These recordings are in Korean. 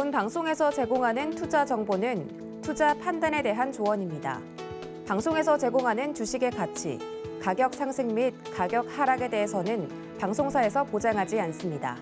지금 방송에서 제공하는 투자 정보는 투자 판단에 대한 조언입니다. 방송에서 제공하는 주식의 가치, 가격 상승 및 가격 하락에 대해서는 방송사에서 보장하지 않습니다.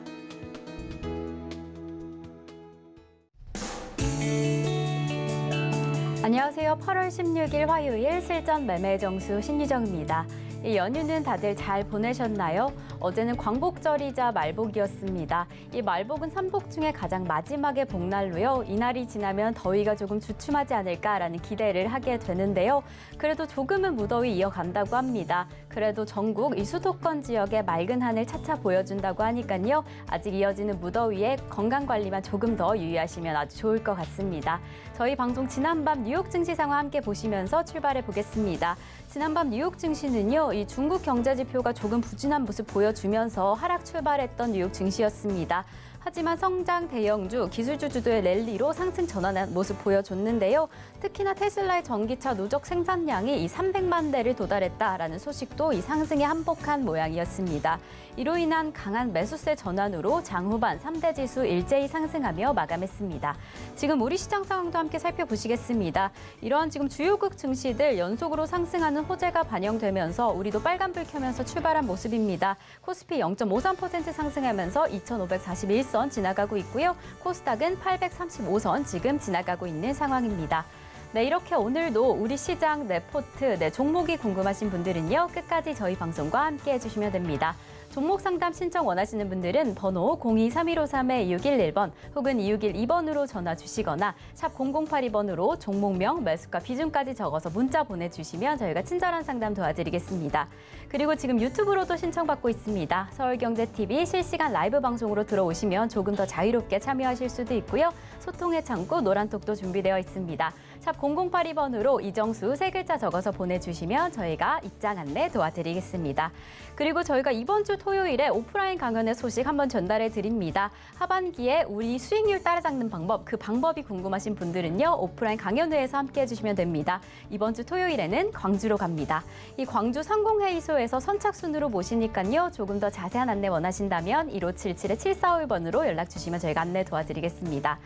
안녕하세요. 8월 16일 화요일 실전 매매 정수 신유정입니다. 이 연휴는 다들 잘 보내셨나요? 어제는 광복절이자 말복이었습니다. 이 말복은 삼복 중에 가장 마지막의 복날로요. 이날이 지나면 더위가 조금 주춤하지 않을까라는 기대를 하게 되는데요. 그래도 조금은 무더위 이어간다고 합니다. 그래도 전국 이 수도권 지역의 맑은 하늘 차차 보여준다고 하니까요. 아직 이어지는 무더위에 건강관리만 조금 더 유의하시면 아주 좋을 것 같습니다. 저희 방송 지난밤 뉴욕 증시 상황 함께 보시면서 출발해 보겠습니다. 지난밤 뉴욕 증시는요, 이 중국 경제 지표가 조금 부진한 모습 보여주면서 하락 출발했던 뉴욕 증시였습니다. 하지만 성장 대형주, 기술주 주도의 랠리로 상승 전환한 모습 보여줬는데요. 특히나 테슬라의 전기차 누적 생산량이 이 300만 대를 도달했다라는 소식도 이 상승에 한복한 모양이었습니다. 이로 인한 강한 매수세 전환으로 장후반 3대 지수 일제히 상승하며 마감했습니다. 지금 우리 시장 상황도 함께 살펴보시겠습니다. 이러한 지금 주요국 증시들 연속으로 상승하는 호재가 반영되면서 우리도 빨간불 켜면서 출발한 모습입니다. 코스피 0.53% 상승하면서 2,541선 지나가고 있고요. 코스닥은 835선 지금 지나가고 있는 상황입니다. 네, 이렇게 오늘도 우리 시장 레포트, 종목이 궁금하신 분들은요. 끝까지 저희 방송과 함께 해주시면 됩니다. 종목 상담 신청 원하시는 분들은 번호 02-3153-2611번 혹은 2612번으로 전화 주시거나 샵 0082번으로 종목명, 매수가, 비중까지 적어서 문자 보내주시면 저희가 친절한 상담 도와드리겠습니다. 그리고 지금 유튜브로도 신청받고 있습니다. 서울경제TV 실시간 라이브 방송으로 들어오시면 조금 더 자유롭게 참여하실 수도 있고요. 소통의 창구 노란톡도 준비되어 있습니다. 샵 0082번으로 이정수 세 글자 적어서 보내주시면 저희가 입장 안내 도와드리겠습니다. 그리고 저희가 이번 주 토요일에 오프라인 강연의 소식 한번 전달해 드립니다. 하반기에 우리 수익률 따라잡는 방법, 그 방법이 궁금하신 분들은요. 오프라인 강연회에서 함께 해주시면 됩니다. 이번 주 토요일에는 광주로 갑니다. 이 광주 상공회의소에서 선착순으로 모시니까요. 조금 더 자세한 안내 원하신다면 1577-7451번으로 연락 주시면 저희가 안내 도와드리겠습니다.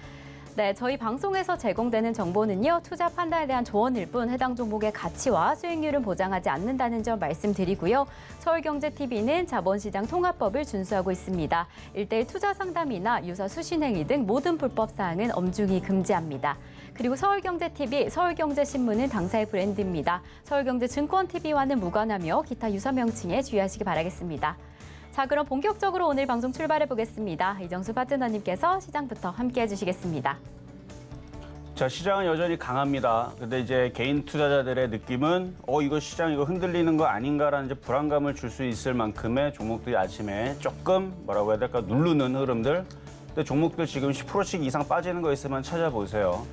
네, 저희 방송에서 제공되는 정보는요. 투자 판단에 대한 조언일 뿐 해당 종목의 가치와 수익률은 보장하지 않는다는 점 말씀드리고요. 서울경제TV는 자본시장 통합법을 준수하고 있습니다. 1:1 투자 상담이나 유사 수신행위 등 모든 불법 사항은 엄중히 금지합니다. 그리고 서울경제TV, 서울경제신문은 당사의 브랜드입니다. 서울경제증권TV와는 무관하며 기타 유사 명칭에 주의하시기 바라겠습니다. 자, 그럼 본격적으로 오늘 방송 출발해 보겠습니다. 이정수 파트너님께서 시장부터 함께 해주시겠습니다. 자, 시장은 여전히 강합니다. 근데 이제 개인 투자자들의 느낌은 이거 시장 이거 흔들리는 거 아닌가라는 이제 불안감을 줄 수 있을 만큼의 종목들이 아침에 조금 뭐라고 해야 될까 누르는 흐름들. 근데 종목들 지금 10%씩 이상 빠지는 거 있으면 찾아보세요.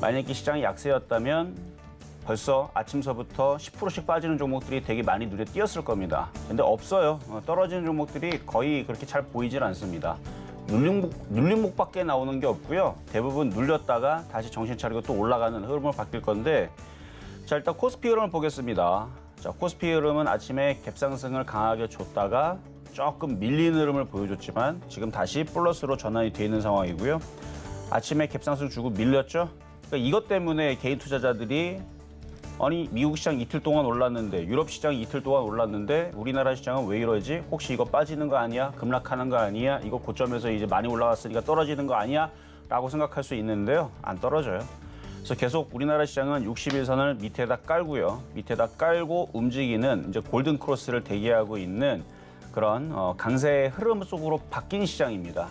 만약에 시장이 약세였다면 벌써 아침서부터 10%씩 빠지는 종목들이 되게 많이 눈에 띄었을 겁니다. 근데 없어요. 떨어지는 종목들이 거의 그렇게 잘 보이질 않습니다. 눌림목밖에 나오는 게 없고요. 대부분 눌렸다가 다시 정신 차리고 또 올라가는 흐름으로 바뀔 건데, 자, 일단 코스피 흐름을 보겠습니다. 자, 코스피 흐름은 아침에 갭상승을 강하게 줬다가 조금 밀리는 흐름을 보여줬지만 지금 다시 플러스로 전환이 돼 있는 상황이고요. 아침에 갭상승 주고 밀렸죠. 그러니까 이것 때문에 개인 투자자들이 아니 미국 시장 이틀 동안 올랐는데 유럽 시장 이틀 동안 올랐는데 우리나라 시장은 왜 이러지? 혹시 이거 빠지는 거 아니야? 급락하는 거 아니야? 이거 고점에서 이제 많이 올라왔으니까 떨어지는 거 아니야? 라고 생각할 수 있는데요. 안 떨어져요. 그래서 계속 우리나라 시장은 60일선을 밑에다 깔고요. 밑에다 깔고 움직이는 이제 골든 크로스를 대기하고 있는 그런 강세의 흐름 속으로 바뀐 시장입니다.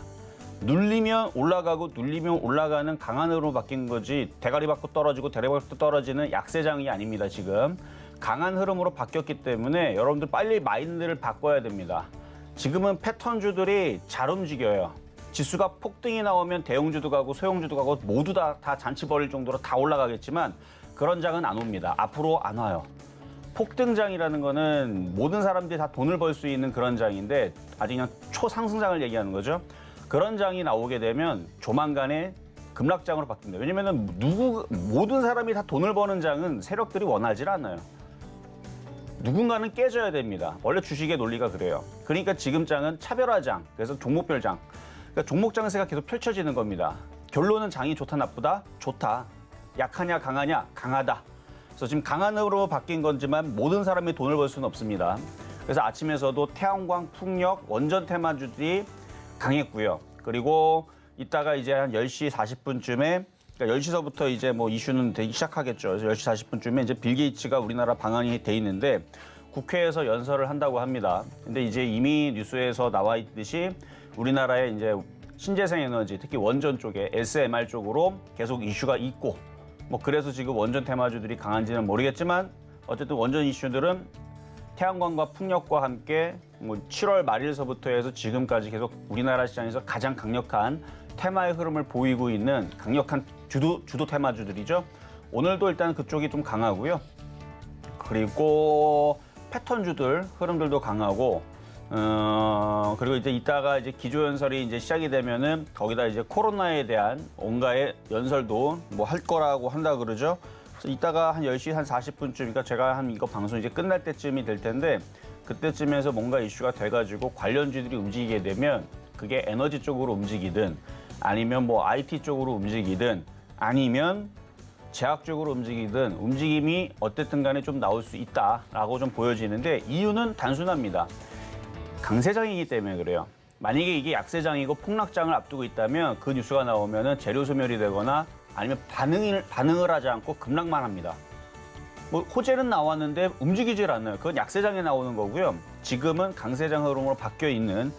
눌리면 올라가고 눌리면 올라가는 강한 흐름으로 바뀐 거지 대가리 받고 떨어지고 대가리 받고 떨어지는 약세장이 아닙니다. 지금 강한 흐름으로 바뀌었기 때문에 여러분들 빨리 마인드를 바꿔야 됩니다. 지금은 패턴주들이 잘 움직여요. 지수가 폭등이 나오면 대형주도 가고 소형주도 가고 모두 다 잔치 벌일 정도로 다 올라가겠지만 그런 장은 안 옵니다. 앞으로 안 와요. 폭등장이라는 거는 모든 사람들이 다 돈을 벌 수 있는 그런 장인데 아직 그냥 초상승장을 얘기하는 거죠. 그런 장이 나오게 되면 조만간에 급락장으로 바뀝니다. 왜냐면은 모든 사람이 다 돈을 버는 장은 세력들이 원하지 않아요. 누군가는 깨져야 됩니다. 원래 주식의 논리가 그래요. 그러니까 지금 장은 차별화장, 그래서 종목별 장. 그러니까 종목 장세가 계속 펼쳐지는 겁니다. 결론은 장이 좋다 나쁘다? 좋다. 약하냐 강하냐? 강하다. 그래서 지금 강한으로 바뀐 건지만 모든 사람이 돈을 벌 수는 없습니다. 그래서 아침에서도 태양광, 풍력, 원전 테마주들이 강했고요. 그리고 이따가 이제 한 10시 40분쯤에 그러니까 10시서부터 이제 뭐 이슈는 되기 시작하겠죠. 그래서 10시 40분쯤에 이제 빌 게이츠가 우리나라 방한이 돼 있는데 국회에서 연설을 한다고 합니다. 근데 이제 이미 뉴스에서 나와 있듯이 우리나라의 이제 신재생 에너지, 특히 원전 쪽에 SMR 쪽으로 계속 이슈가 있고 뭐 그래서 지금 원전 테마주들이 강한지는 모르겠지만 어쨌든 원전 이슈들은 태양광과 풍력과 함께 뭐 7월 말일서부터 해서 지금까지 계속 우리나라 시장에서 가장 강력한 테마의 흐름을 보이고 있는 강력한 주도 테마주들이죠. 오늘도 일단 그쪽이 좀 강하고요. 그리고 패턴주들 흐름들도 강하고 그리고 이제 이따가 이제 기조연설이 이제 시작이 되면은 거기다 이제 코로나에 대한 온갖의 연설도 뭐 할 거라고 한다 그러죠. 그래서 이따가 한 10시 한 40분쯤, 그러니까 제가 한 이거 방송 이제 끝날 때쯤이 될 텐데 그때쯤에서 뭔가 이슈가 돼가지고 관련주들이 움직이게 되면 그게 에너지 쪽으로 움직이든 아니면 뭐 IT 쪽으로 움직이든 아니면 제약 쪽으로 움직이든 움직임이 어쨌든 간에 좀 나올 수 있다라고 좀 보여지는데 이유는 단순합니다. 강세장이기 때문에 그래요. 만약에 이게 약세장이고 폭락장을 앞두고 있다면 그 뉴스가 나오면은 재료 소멸이 되거나 아니면 반응을 하지 않고 급락만 합니다. 뭐 호재는 나왔는데 움직이질 않아요. 그건 약세장에 나오는 거고요. 지금은 강세장 흐름으로 바뀌어 있는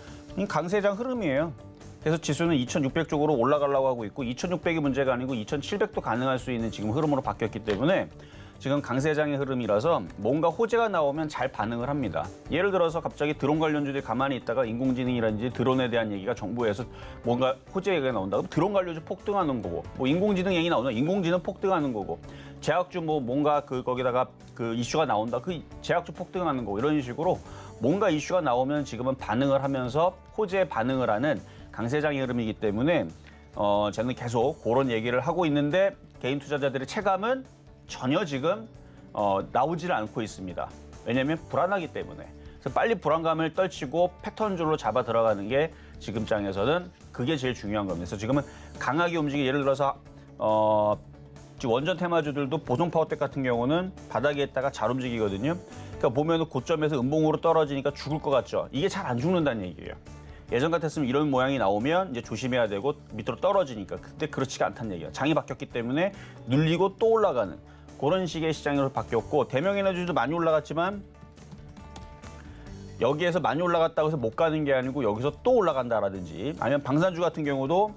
강세장 흐름이에요. 그래서 지수는 2,600 쪽으로 올라가려고 하고 있고 2,600이 문제가 아니고 2,700도 가능할 수 있는 지금 흐름으로 바뀌었기 때문에 지금 강세장의 흐름이라서 뭔가 호재가 나오면 잘 반응을 합니다. 예를 들어서 갑자기 드론 관련주들이 가만히 있다가 인공지능이라든지 드론에 대한 얘기가 정부에서 뭔가 호재 얘기가 나온다. 그럼 드론 관련주 폭등하는 거고 뭐 인공지능 얘기 나오면 인공지능 폭등하는 거고 제약주 뭐 뭔가 거기다가 그 이슈가 나온다. 그 제약주 폭등하는 거고 이런 식으로 뭔가 이슈가 나오면 지금은 반응을 하면서 호재에 반응을 하는 강세장의 흐름이기 때문에 저는 계속 그런 얘기를 하고 있는데 개인 투자자들의 체감은 전혀 지금 나오지를 않고 있습니다. 왜냐하면 불안하기 때문에. 그래서 빨리 불안감을 떨치고 패턴줄로 잡아 들어가는 게 지금 장에서는 그게 제일 중요한 겁니다. 그래서 지금은 강하게 움직이고 예를 들어서 지금 원전 테마주들도 보송 파워텍 같은 경우는 바닥에 있다가 잘 움직이거든요. 그러니까 보면은 고점에서 음봉으로 떨어지니까 죽을 것 같죠. 이게 잘 안 죽는다는 얘기예요. 예전 같았으면 이런 모양이 나오면 이제 조심해야 되고 밑으로 떨어지니까. 근데 그렇지가 않다는 얘기예요. 장이 바뀌었기 때문에 눌리고 또 올라가는 그런 식의 시장으로 바뀌었고 대명에너지도 많이 올라갔지만 여기에서 많이 올라갔다고 해서 못 가는 게 아니고 여기서 또 올라간다라든지 아니면 방산주 같은 경우도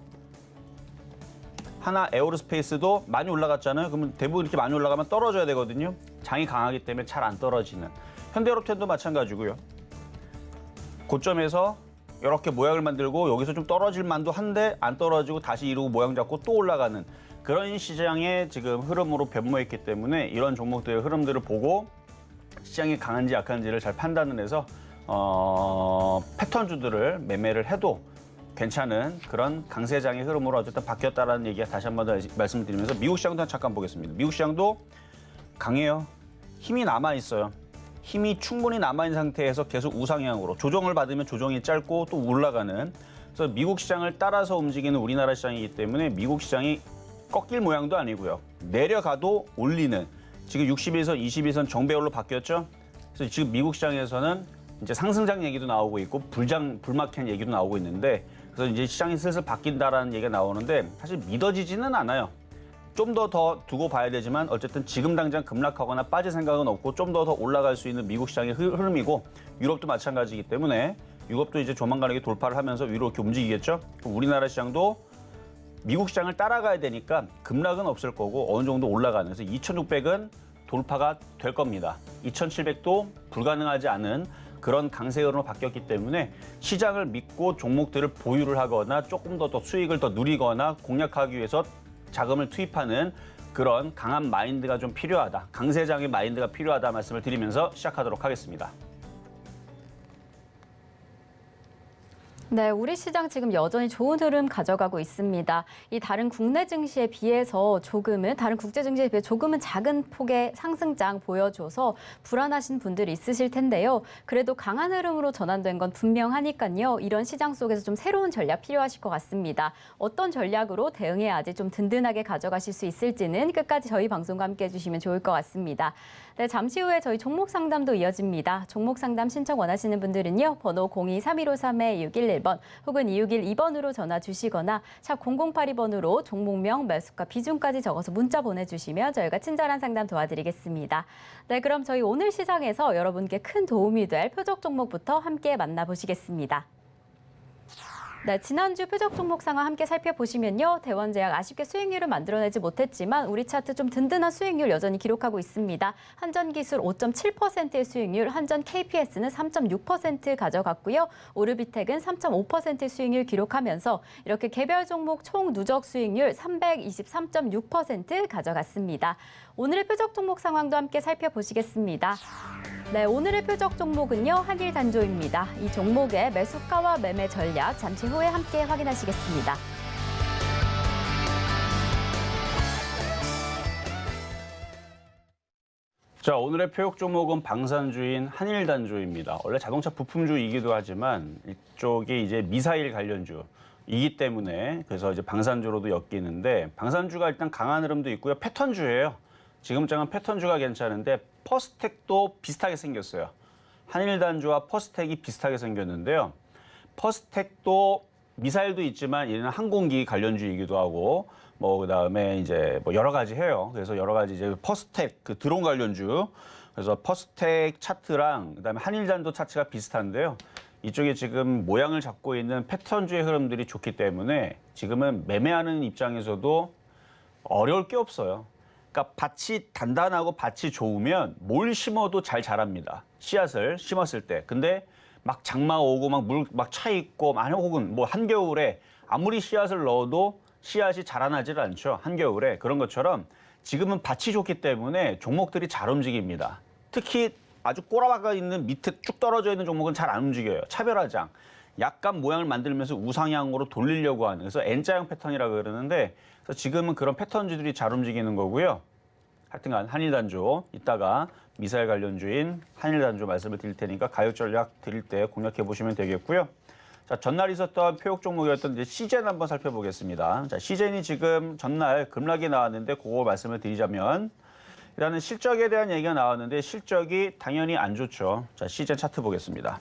하나 에어로스페이스도 많이 올라갔잖아요. 그러면 대부분 이렇게 많이 올라가면 떨어져야 되거든요. 장이 강하기 때문에 잘 안 떨어지는. 현대로템도 마찬가지고요. 고점에서 이렇게 모양을 만들고 여기서 좀 떨어질 만도 한데 안 떨어지고 다시 이러고 모양 잡고 또 올라가는 그런 시장의 지금 흐름으로 변모했기 때문에 이런 종목들의 흐름들을 보고 시장이 강한지 약한지를 잘 판단을 해서 패턴주들을 매매를 해도 괜찮은 그런 강세장의 흐름으로 어쨌든 바뀌었다라는 얘기가 다시 한 번 더 말씀드리면서 미국 시장도 잠깐 보겠습니다. 미국 시장도 강해요. 힘이 남아있어요. 힘이 충분히 남아있는 상태에서 계속 우상향으로 조정을 받으면 조정이 짧고 또 올라가는 그래서 미국 시장을 따라서 움직이는 우리나라 시장이기 때문에 미국 시장이 꺾일 모양도 아니고요. 내려가도 올리는 지금 61선, 21선 정배열로 바뀌었죠. 그래서 지금 미국 시장에서는 이제 상승장 얘기도 나오고 있고 불마켓 얘기도 나오고 있는데 그래서 이제 시장이 슬슬 바뀐다라는 얘기가 나오는데 사실 믿어지지는 않아요. 좀 더 두고 봐야 되지만 어쨌든 지금 당장 급락하거나 빠질 생각은 없고 좀 더 올라갈 수 있는 미국 시장의 흐름이고 유럽도 마찬가지이기 때문에 유럽도 이제 조만간에 돌파를 하면서 위로 이렇게 움직이겠죠. 그럼 우리나라 시장도 미국 시장을 따라가야 되니까 급락은 없을 거고 어느 정도 올라가는 그래서 2,600은 돌파가 될 겁니다. 2,700도 불가능하지 않은 그런 강세 흐름으로 바뀌었기 때문에 시장을 믿고 종목들을 보유를 하거나 조금 더 수익을 더 누리거나 공략하기 위해서 자금을 투입하는 그런 강한 마인드가 좀 필요하다. 강세장의 마인드가 필요하다 말씀을 드리면서 시작하도록 하겠습니다. 네, 우리 시장 지금 여전히 좋은 흐름 가져가고 있습니다. 이 다른 국내 증시에 비해서 다른 국제 증시에 비해 조금은 작은 폭의 상승장 보여줘서 불안하신 분들이 있으실 텐데요. 그래도 강한 흐름으로 전환된 건 분명하니까요. 이런 시장 속에서 좀 새로운 전략 필요하실 것 같습니다. 어떤 전략으로 대응해야지 좀 든든하게 가져가실 수 있을지는 끝까지 저희 방송과 함께 해주시면 좋을 것 같습니다. 네, 잠시 후에 저희 종목 상담도 이어집니다. 종목 상담 신청 원하시는 분들은요. 번호 02-3253-611번 혹은 2612번으로 전화 주시거나 샵 0082번으로 종목명, 매수가, 비중까지 적어서 문자 보내주시면 저희가 친절한 상담 도와드리겠습니다. 네, 그럼 저희 오늘 시장에서 여러분께 큰 도움이 될 표적 종목부터 함께 만나보시겠습니다. 네, 지난주 표적 종목 상황 함께 살펴보시면요. 대원제약 아쉽게 수익률을 만들어내지 못했지만 우리 차트 좀 든든한 수익률 여전히 기록하고 있습니다. 한전기술 5.7%의 수익률, 한전 KPS는 3.6% 가져갔고요. 오르비텍은 3.5%의 수익률 기록하면서 이렇게 개별 종목 총 누적 수익률 323.6% 가져갔습니다. 오늘의 표적 종목 상황도 함께 살펴보시겠습니다. 네, 오늘의 표적 종목은요. 한일단조입니다. 이 종목의 매수가와 매매 전략 잠시 후에 함께 확인하시겠습니다. 자, 오늘의 표적 종목은 방산주인 한일단조입니다. 원래 자동차 부품주이기도 하지만 이쪽이 이제 미사일 관련주이기 때문에 그래서 이제 방산주로도 엮이는데 방산주가 일단 강한 흐름도 있고요. 패턴주예요. 지금장은 패턴주가 괜찮은데 퍼스텍도 비슷하게 생겼어요. 한일단주와 퍼스텍이 비슷하게 생겼는데요. 퍼스텍도 미사일도 있지만 얘는 항공기 관련주이기도 하고 그다음에 이제 여러 가지 해요. 그래서 여러 가지 이제 퍼스텍 그 드론 관련주. 그래서 퍼스텍 차트랑 그다음에 한일단도 차트가 비슷한데요. 이쪽에 지금 모양을 잡고 있는 패턴주의 흐름들이 좋기 때문에 지금은 매매하는 입장에서도 어려울 게 없어요. 그러니까 밭이 단단하고 밭이 좋으면 뭘 심어도 잘 자랍니다. 씨앗을 심었을 때. 근데 막 장마 오고 막 물 막 차 있고 혹은 한겨울에 아무리 씨앗을 넣어도 씨앗이 자라나질 않죠. 한겨울에. 그런 것처럼 지금은 밭이 좋기 때문에 종목들이 잘 움직입니다. 특히 아주 꼬라박아 있는 밑에 쭉 떨어져 있는 종목은 잘 안 움직여요. 차별화장. 약간 모양을 만들면서 우상향으로 돌리려고 하는. 그래서 N자형 패턴이라고 그러는데 그래서 지금은 그런 패턴주들이 잘 움직이는 거고요. 하여튼간 한일단조 이따가 미사일 관련주인 한일단조 말씀을 드릴 테니까 가격 전략 드릴 때 공략해 보시면 되겠고요. 자, 전날 있었던 표적 종목이었던 이제 시젠 한번 살펴보겠습니다. 자, 시젠이 지금 전날 급락이 나왔는데 그거 말씀을 드리자면 일단은 실적에 대한 얘기가 나왔는데 실적이 당연히 안 좋죠. 자, 시젠 차트 보겠습니다.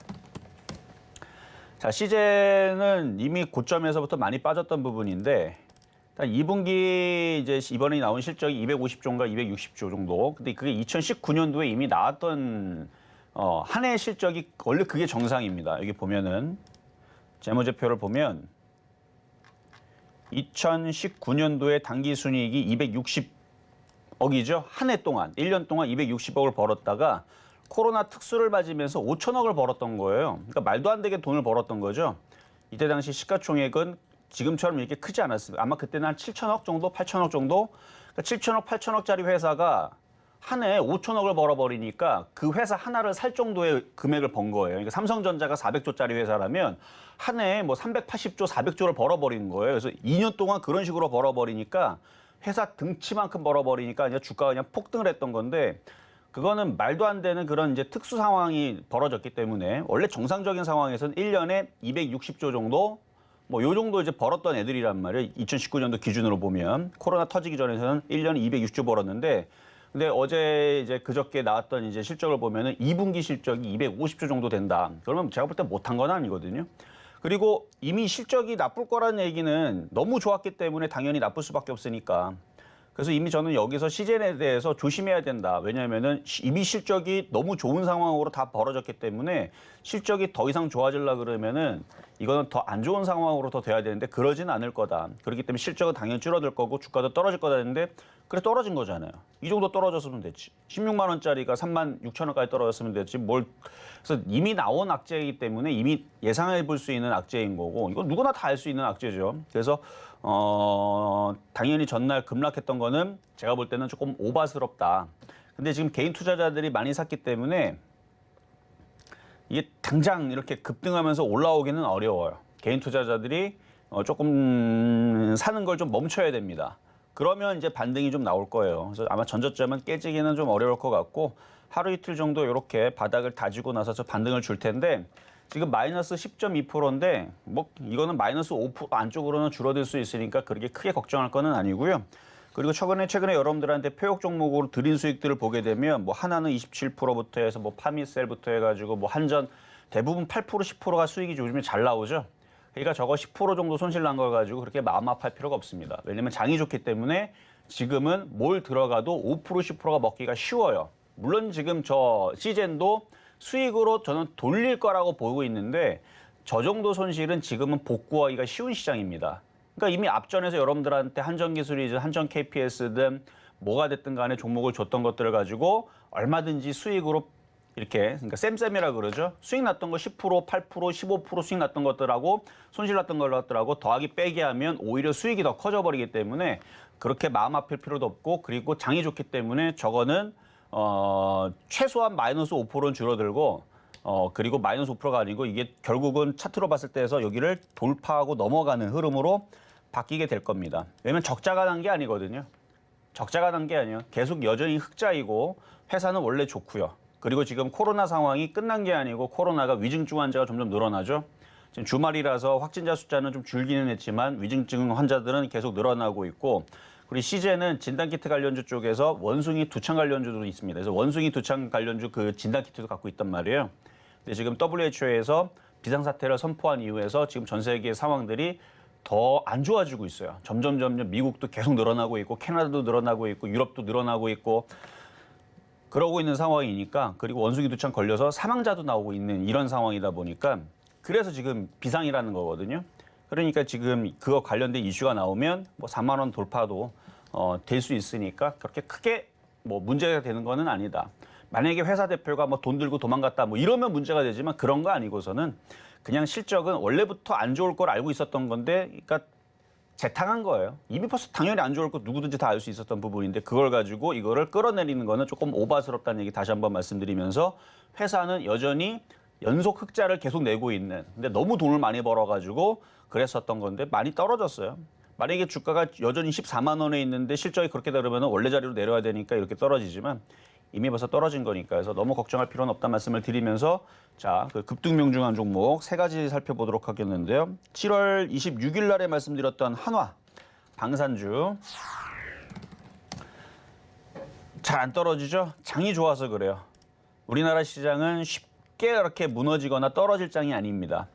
자, 시젠은 이미 고점에서부터 많이 빠졌던 부분인데 2분기 이제 이번에 나온 실적이 250조인가 260조 정도. 근데 그게 2019년도에 이미 나왔던 한 해 실적이 원래 그게 정상입니다. 여기 보면은 재무제표를 보면 2019년도에 당기순이익이 260억이죠. 한 해 동안 1년 동안 260억을 벌었다가 코로나 특수를 맞으면서 5천억을 벌었던 거예요. 그러니까 말도 안 되게 돈을 벌었던 거죠. 이때 당시 시가총액은 지금처럼 이렇게 크지 않았습니다. 아마 그때는 한 7천억 정도, 8천억 정도. 그러니까 7천억, 8천억짜리 회사가 한 해에 5천억을 벌어버리니까 그 회사 하나를 살 정도의 금액을 번 거예요. 그러니까 삼성전자가 400조짜리 회사라면 한 해에 380조, 400조를 벌어버리는 거예요. 그래서 2년 동안 그런 식으로 벌어버리니까 회사 등치만큼 벌어버리니까 이제 주가가 그냥 폭등을 했던 건데 그거는 말도 안 되는 그런 이제 특수 상황이 벌어졌기 때문에 원래 정상적인 상황에서는 1년에 260조 정도 요 정도 이제 벌었던 애들이란 말이에요. 2019년도 기준으로 보면 코로나 터지기 전에서는 1년에 260조 벌었는데 근데 어제 이제 그저께 나왔던 이제 실적을 보면은 2분기 실적이 250조 정도 된다. 그러면 제가 볼 때 못한 건 아니거든요. 그리고 이미 실적이 나쁠 거라는 얘기는 너무 좋았기 때문에 당연히 나쁠 수밖에 없으니까. 그래서 이미 저는 여기서 시젠에 대해서 조심해야 된다. 왜냐하면은 이미 실적이 너무 좋은 상황으로 다 벌어졌기 때문에 실적이 더 이상 좋아지려고 그러면은 이거는 더 안 좋은 상황으로 더 돼야 되는데 그러진 않을 거다. 그렇기 때문에 실적은 당연히 줄어들 거고 주가도 떨어질 거다 했는데 그래 떨어진 거잖아요. 이 정도 떨어졌으면 됐지. 16만 원짜리가 3만 6천 원까지 떨어졌으면 됐지. 그래서 이미 나온 악재이기 때문에 이미 예상해 볼 수 있는 악재인 거고 이건 누구나 다 알 수 있는 악재죠. 그래서 당연히 전날 급락했던 거는 제가 볼 때는 조금 오바스럽다. 근데 지금 개인 투자자들이 많이 샀기 때문에 이게 당장 이렇게 급등하면서 올라오기는 어려워요. 개인 투자자들이 조금 사는 걸 좀 멈춰야 됩니다. 그러면 이제 반등이 좀 나올 거예요. 그래서 아마 전저점은 깨지기는 좀 어려울 것 같고 하루 이틀 정도 이렇게 바닥을 다지고 나서 반등을 줄 텐데 지금 마이너스 10.2%인데 뭐 이거는 마이너스 5% 안쪽으로는 줄어들 수 있으니까 그렇게 크게 걱정할 거는 아니고요. 그리고 최근에 여러분들한테 표역 종목으로 드린 수익들을 보게 되면 뭐 하나는 27%부터 해서 뭐 파미셀부터 해가지고 뭐 한전 대부분 8% 10%가 수익이 요즘에 잘 나오죠. 그러니까 저거 10% 정도 손실 난 걸 가지고 그렇게 마음 아파할 필요가 없습니다. 왜냐면 장이 좋기 때문에 지금은 뭘 들어가도 5% 10%가 먹기가 쉬워요. 물론 지금 저 시젠도 수익으로 저는 돌릴 거라고 보고 있는데 저 정도 손실은 지금은 복구하기가 쉬운 시장입니다. 그러니까 이미 앞전에서 여러분들한테 한전기술이든 한전 KPS든 뭐가 됐든 간에 종목을 줬던 것들을 가지고 얼마든지 수익으로 이렇게 그러니까 쌤쌤이라 그러죠. 수익 났던 거 10%, 8%, 15% 수익 났던 것들하고 손실 났던 것들하고 더하기 빼기 하면 오히려 수익이 더 커져 버리기 때문에 그렇게 마음 아플 필요도 없고 그리고 장이 좋기 때문에 저거는 최소한 마이너스 5%는 줄어들고 그리고 마이너스 5%가 아니고 이게 결국은 차트로 봤을 때에서 여기를 돌파하고 넘어가는 흐름으로 바뀌게 될 겁니다. 왜냐면 적자가 난 게 아니거든요. 적자가 난 게 아니에요. 계속 여전히 흑자이고 회사는 원래 좋고요. 그리고 지금 코로나 상황이 끝난 게 아니고 코로나가 위중증 환자가 점점 늘어나죠. 지금 주말이라서 확진자 숫자는 좀 줄기는 했지만 위중증 환자들은 계속 늘어나고 있고 그리고 시제는 진단키트 관련주 쪽에서 원숭이 두창 관련주도 있습니다. 그래서 원숭이 두창 관련주 그 진단키트도 갖고 있단 말이에요. 근데 지금 WHO에서 비상사태를 선포한 이후에서 지금 전 세계 상황들이 더 안 좋아지고 있어요. 점점 미국도 계속 늘어나고 있고 캐나다도 늘어나고 있고 유럽도 늘어나고 있고 그러고 있는 상황이니까 그리고 원숭이 두창 걸려서 사망자도 나오고 있는 이런 상황이다 보니까 그래서 지금 비상이라는 거거든요. 그러니까 지금 그거 관련된 이슈가 나오면 뭐 4만 원 돌파도 될 수 있으니까 그렇게 크게 뭐 문제가 되는 거는 아니다. 만약에 회사 대표가 뭐 돈 들고 도망갔다 뭐 이러면 문제가 되지만 그런 거 아니고서는 그냥 실적은 원래부터 안 좋을 걸 알고 있었던 건데 그러니까 재탕한 거예요. 이미 벌써 당연히 안 좋을 거 누구든지 다 알 수 있었던 부분인데 그걸 가지고 이거를 끌어내리는 거는 조금 오바스럽다는 얘기 다시 한번 말씀드리면서 회사는 여전히 연속 흑자를 계속 내고 있는 근데 너무 돈을 많이 벌어가지고 그랬었던 건데 많이 떨어졌어요. 만약에 주가가 여전히 14만 원에 있는데 실적이 그렇게 되면 원래 자리로 내려야 되니까 이렇게 떨어지지만 이미 벌써 떨어진 거니까 그래서 너무 걱정할 필요는 없다는 말씀을 드리면서 자, 그 급등명중한 종목 세 가지 살펴보도록 하겠는데요. 7월 26일 날에 말씀드렸던 한화, 방산주. 잘 안 떨어지죠? 장이 좋아서 그래요. 우리나라 시장은 쉽게 이렇게 무너지거나 떨어질 장이 아닙니다.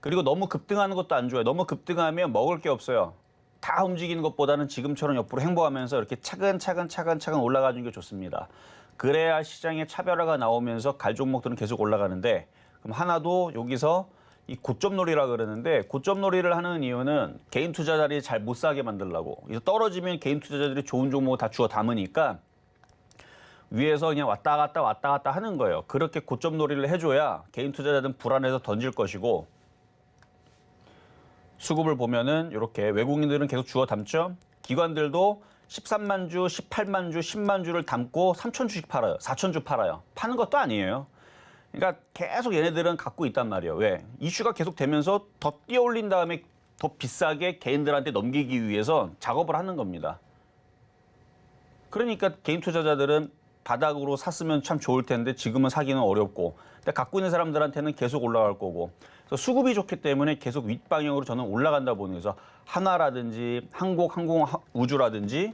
그리고 너무 급등하는 것도 안 좋아요. 너무 급등하면 먹을 게 없어요. 다 움직이는 것보다는 지금처럼 옆으로 행보하면서 이렇게 차근차근 올라가는 게 좋습니다. 그래야 시장에 차별화가 나오면서 갈 종목들은 계속 올라가는데 그럼 하나도 여기서 이 고점놀이라 그러는데 고점놀이를 하는 이유는 개인 투자자들이 잘 못 사게 만들려고. 그래서 떨어지면 개인 투자자들이 좋은 종목 다 주워 담으니까 위에서 그냥 왔다 갔다 하는 거예요. 그렇게 고점놀이를 해줘야 개인 투자자들은 불안해서 던질 것이고 수급을 보면은 이렇게 외국인들은 계속 주워 담죠. 기관들도 13만 주, 18만 주, 10만 주를 담고 3천 주씩 팔아요. 4천 주 팔아요. 파는 것도 아니에요. 그러니까 계속 얘네들은 갖고 있단 말이에요. 왜? 이슈가 계속 되면서 더 띄어올린 다음에 더 비싸게 개인들한테 넘기기 위해서 작업을 하는 겁니다. 그러니까 개인 투자자들은 바닥으로 샀으면 참 좋을 텐데 지금은 사기는 어렵고 근데 갖고 있는 사람들한테는 계속 올라갈 거고 그래서 수급이 좋기 때문에 계속 윗방향으로 저는 올라간다 보니 그래서 하나라든지 항공우주라든지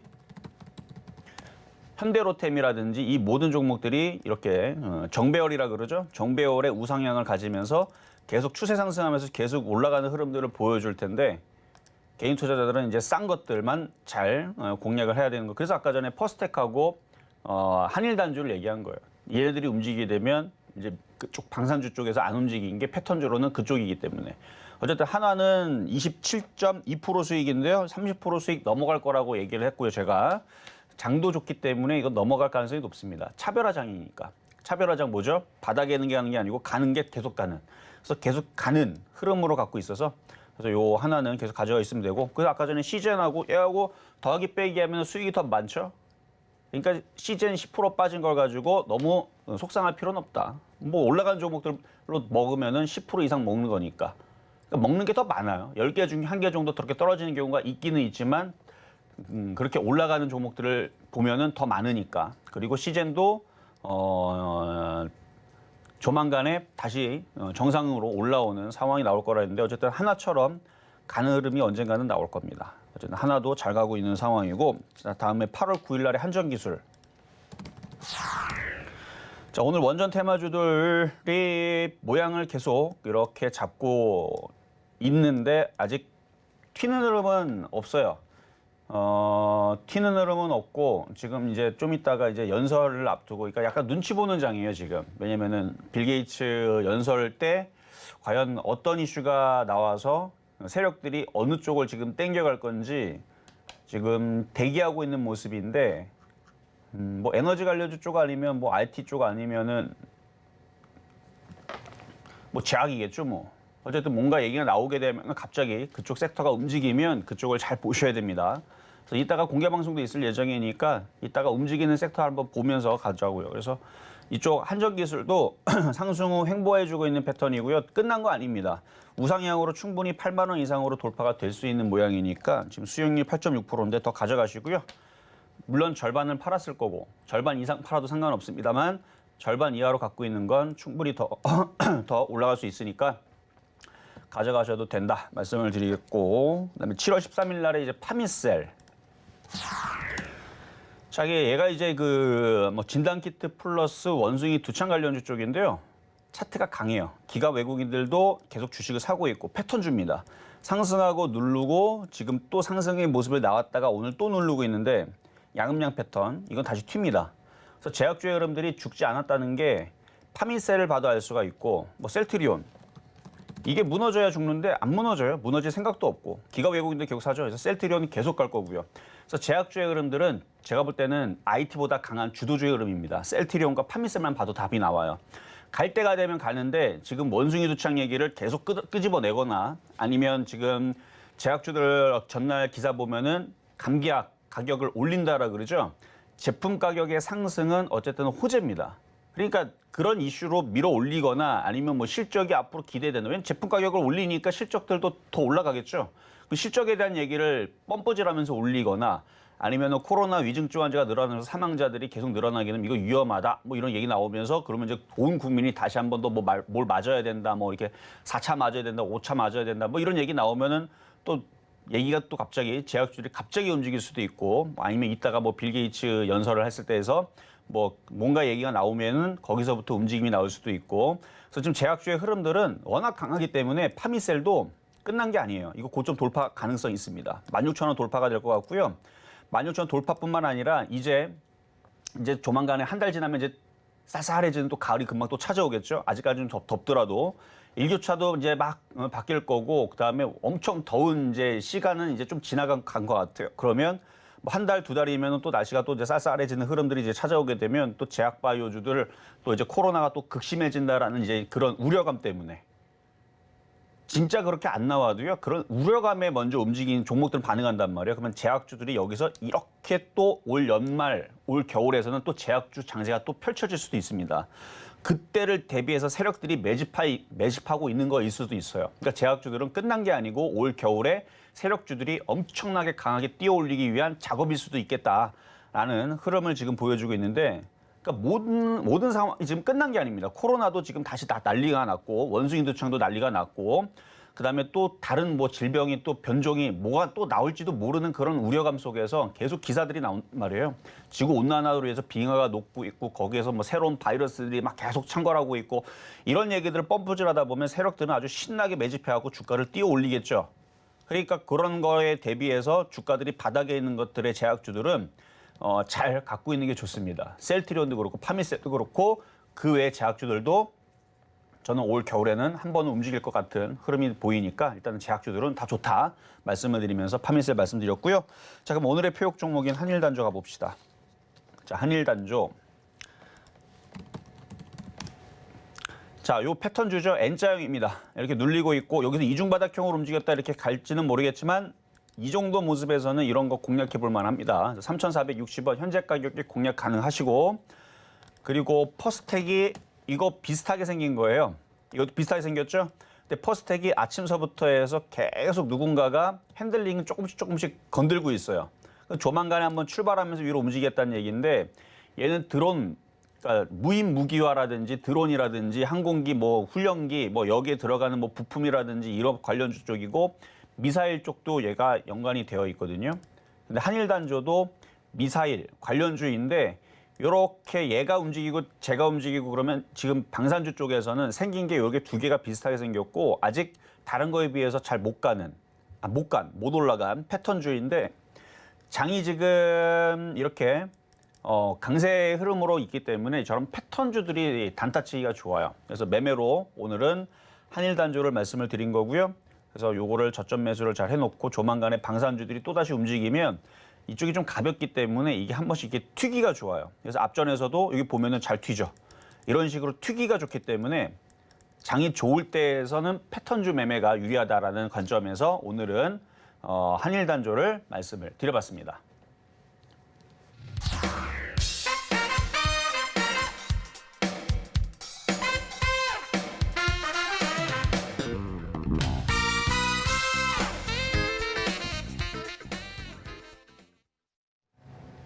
현대로템이라든지 이 모든 종목들이 이렇게 정배열이라 그러죠. 정배열의 우상향을 가지면서 계속 추세 상승하면서 계속 올라가는 흐름들을 보여줄 텐데 개인 투자자들은 이제 싼 것들만 잘 공략을 해야 되는 거. 그래서 아까 전에 퍼스텍하고 한일단주를 얘기한 거예요. 얘네들이 움직이게 되면 이제 그쪽 방산주 쪽에서 안 움직인 게 패턴주로는 그쪽이기 때문에 어쨌든 한화는 27.2% 수익인데요. 30% 수익 넘어갈 거라고 얘기를 했고요. 제가 장도 좋기 때문에 이거 넘어갈 가능성이 높습니다. 차별화장이니까. 차별화장 뭐죠? 바닥에 있는 게 가는 게 아니고 가는 게 계속 가는. 그래서 계속 가는 흐름으로 갖고 있어서 그래서 요 하나는 계속 가져가 있으면 되고 그래서 아까 전에 시젠하고 얘하고 더하기 빼기 하면 수익이 더 많죠. 그러니까 시즌 10% 빠진 걸 가지고 너무 속상할 필요는 없다. 뭐 올라간 종목들로 먹으면은 10% 이상 먹는 거니까. 그러니까 먹는 게 더 많아요. 10개 중에 1개 정도 그렇게 떨어지는 경우가 있기는 있지만 그렇게 올라가는 종목들을 보면은 더 많으니까. 그리고 시젠도 조만간에 다시 정상으로 올라오는 상황이 나올 거라 했는데 어쨌든 하나처럼 가는 흐름이 언젠가는 나올 겁니다. 어쨌든 하나도 잘 가고 있는 상황이고 자, 다음에 8월 9일 날에 한전기술. 자, 오늘 원전 테마주들이 모양을 계속 이렇게 잡고 있는데 아직 튀는 흐름은 없어요. 튀는 흐름은 없고 지금 이제 좀 있다가 이제 연설을 앞두고 그러니까 약간 눈치 보는 장이에요, 지금. 왜냐면은 빌 게이츠 연설 때 과연 어떤 이슈가 나와서 세력들이 어느 쪽을 지금 땡겨갈 건지 지금 대기하고 있는 모습인데 뭐 에너지 관련주 쪽 아니면 뭐 IT 쪽 아니면은 뭐 제약이겠죠, 뭐. 어쨌든 뭔가 얘기가 나오게 되면 갑자기 그쪽 섹터가 움직이면 그쪽을 잘 보셔야 됩니다. 그래서 이따가 공개 방송도 있을 예정이니까 이따가 움직이는 섹터 한번 보면서 가자고요. 그래서 이쪽 한전기술도 상승 후 횡보해주고 있는 패턴이고요. 끝난 거 아닙니다. 우상향으로 충분히 8만 원 이상으로 돌파가 될 수 있는 모양이니까 지금 수익률 8.6%인데 더 가져가시고요. 물론 절반을 팔았을 거고 절반 이상 팔아도 상관없습니다만 절반 이하로 갖고 있는 건 충분히 더 올라갈 수 있으니까 가져가셔도 된다 말씀을 드리겠고 그다음에 7월 13일 날에 이제 파미셀. 자, 얘가 이제 그 뭐 진단키트 플러스 원숭이 두창 관련주 쪽인데요. 차트가 강해요. 기가 외국인들도 계속 주식을 사고 있고 패턴주입니다. 상승하고 누르고 지금 또 상승의 모습을 나왔다가 오늘 또 누르고 있는데 양음양 패턴 이건 다시 튑니다. 그래서 제약주의 흐름들이 죽지 않았다는 게 파미셀을 봐도 알 수가 있고 뭐 셀트리온 이게 무너져야 죽는데 안 무너져요. 무너질 생각도 없고 기가 외국인들 계속 사죠. 그래서 셀트리온이 계속 갈 거고요. 그래서 제약주의 흐름들은 제가 볼 때는 IT보다 강한 주도주의 흐름입니다. 셀트리온과 파미셀만 봐도 답이 나와요. 갈 때가 되면 가는데 지금 원숭이 두창 얘기를 계속 끄집어내거나 아니면 지금 제약주들 전날 기사 보면은 감기약 가격을 올린다라 그러죠. 제품 가격의 상승은 어쨌든 호재입니다. 그러니까 그런 이슈로 밀어 올리거나 아니면 뭐 실적이 앞으로 기대되는 왜냐면 제품 가격을 올리니까 실적들도 더 올라가겠죠. 그 실적에 대한 얘기를 뻔뻔질하면서 올리거나 아니면 코로나 위중증 환자가 늘어나면서 사망자들이 계속 늘어나기는 이거 위험하다 뭐 이런 얘기 나오면서 그러면 이제 온 국민이 다시 한 번 더 뭐 뭘 맞아야 된다 뭐 이렇게 4차 맞아야 된다 5차 맞아야 된다 뭐 이런 얘기 나오면은 또 얘기가 또 갑자기 제약주들이 갑자기 움직일 수도 있고 아니면 이따가 뭐 빌 게이츠 연설을 했을 때에서 뭐 뭔가 얘기가 나오면은 거기서부터 움직임이 나올 수도 있고 그래서 지금 제약주의 흐름들은 워낙 강하기 때문에 파미셀도 끝난 게 아니에요. 이거 고점 돌파 가능성이 있습니다. 16,000원 돌파가 될 것 같고요. 16,000원 돌파뿐만 아니라 이제 조만간에 한 달 지나면 이제 쌀쌀해지는 또 가을이 금방 또 찾아오겠죠. 아직까지는 덥더라도 일교차도 이제 막 바뀔 거고 그다음에 엄청 더운 이제 시간은 이제 좀 지나간 것 같아요. 그러면 뭐 한 달, 두 달이면 또 날씨가 또 이제 쌀쌀해지는 흐름들이 이제 찾아오게 되면 또 제약 바이오주들 또 이제 코로나가 또 극심해진다라는 이제 그런 우려감 때문에 진짜 그렇게 안 나와도요. 그런 우려감에 먼저 움직이는 종목들은 반응한단 말이에요. 그러면 제약주들이 여기서 이렇게 또 올 연말, 올 겨울에서는 또 제약주 장세가 또 펼쳐질 수도 있습니다. 그때를 대비해서 세력들이 매집하고 있는 거일 수도 있어요. 그러니까 제약주들은 끝난 게 아니고 올 겨울에 세력주들이 엄청나게 강하게 뛰어올리기 위한 작업일 수도 있겠다라는 흐름을 지금 보여주고 있는데 그러니까 모든 상황이 지금 끝난 게 아닙니다. 코로나도 지금 다시 다 난리가 났고 원숭이 두창도 난리가 났고 그다음에 또 다른 뭐 질병이 또 변종이 뭐가 또 나올지도 모르는 그런 우려감 속에서 계속 기사들이 나온 말이에요. 지구 온난화로 해서 빙하가 녹고 있고 거기에서 뭐 새로운 바이러스들이 막 계속 창궐하고 있고 이런 얘기들을 뻔뿌질하다 보면 세력들은 아주 신나게 매집해갖고 주가를 띄워 올리겠죠. 그러니까 그런 거에 대비해서 주가들이 바닥에 있는 것들의 제약주들은 잘 갖고 있는 게 좋습니다. 셀트리온도 그렇고 파미셀도 그렇고 그 외의 제약주들도 저는 올 겨울에는 한 번은 움직일 것 같은 흐름이 보이니까 일단은 제약주들은 다 좋다 말씀을 드리면서 파미셀 말씀드렸고요. 자, 그럼 오늘의 표역 종목인 한일단조 가봅시다. 자, 한일단조. 자, 요 패턴주죠. N자형입니다. 이렇게 눌리고 있고 여기서 이중바닥형으로 움직였다 이렇게 갈지는 모르겠지만 이 정도 모습에서는 이런 거 공략해 볼 만합니다. 3,460원 현재 가격이 공략 가능하시고 그리고 퍼스텍이 이거 비슷하게 생긴 거예요. 이것도 비슷하게 생겼죠? 근데 퍼스텍이 아침서부터 해서 계속 누군가가 핸들링을 조금씩 건들고 있어요. 조만간에 한번 출발하면서 위로 움직이겠다는 얘기인데 얘는 드론, 그러니까 무인 무기화라든지 드론이라든지 항공기, 뭐 훈련기, 뭐 여기에 들어가는 뭐 부품이라든지 이런 관련주 쪽이고 미사일 쪽도 얘가 연관이 되어 있거든요. 근데 한일단조도 미사일 관련주인데 이렇게 얘가 움직이고 제가 움직이고 그러면 지금 방산주 쪽에서는 생긴 게 여기 두 개가 비슷하게 생겼고 아직 다른 거에 비해서 잘 못 올라간 패턴주인데 장이 지금 이렇게 강세의 흐름으로 있기 때문에 저런 패턴주들이 단타치기가 좋아요. 그래서 매매로 오늘은 한일단조를 말씀을 드린 거고요. 그래서 요거를 저점 매수를 잘 해놓고 조만간에 방산주들이 또다시 움직이면 이쪽이 좀 가볍기 때문에 이게 한 번씩 이렇게 튀기가 좋아요. 그래서 앞전에서도 여기 보면은 잘 튀죠. 이런 식으로 튀기가 좋기 때문에 장이 좋을 때에서는 패턴주 매매가 유리하다라는 관점에서 오늘은 한일단조를 말씀을 드려봤습니다.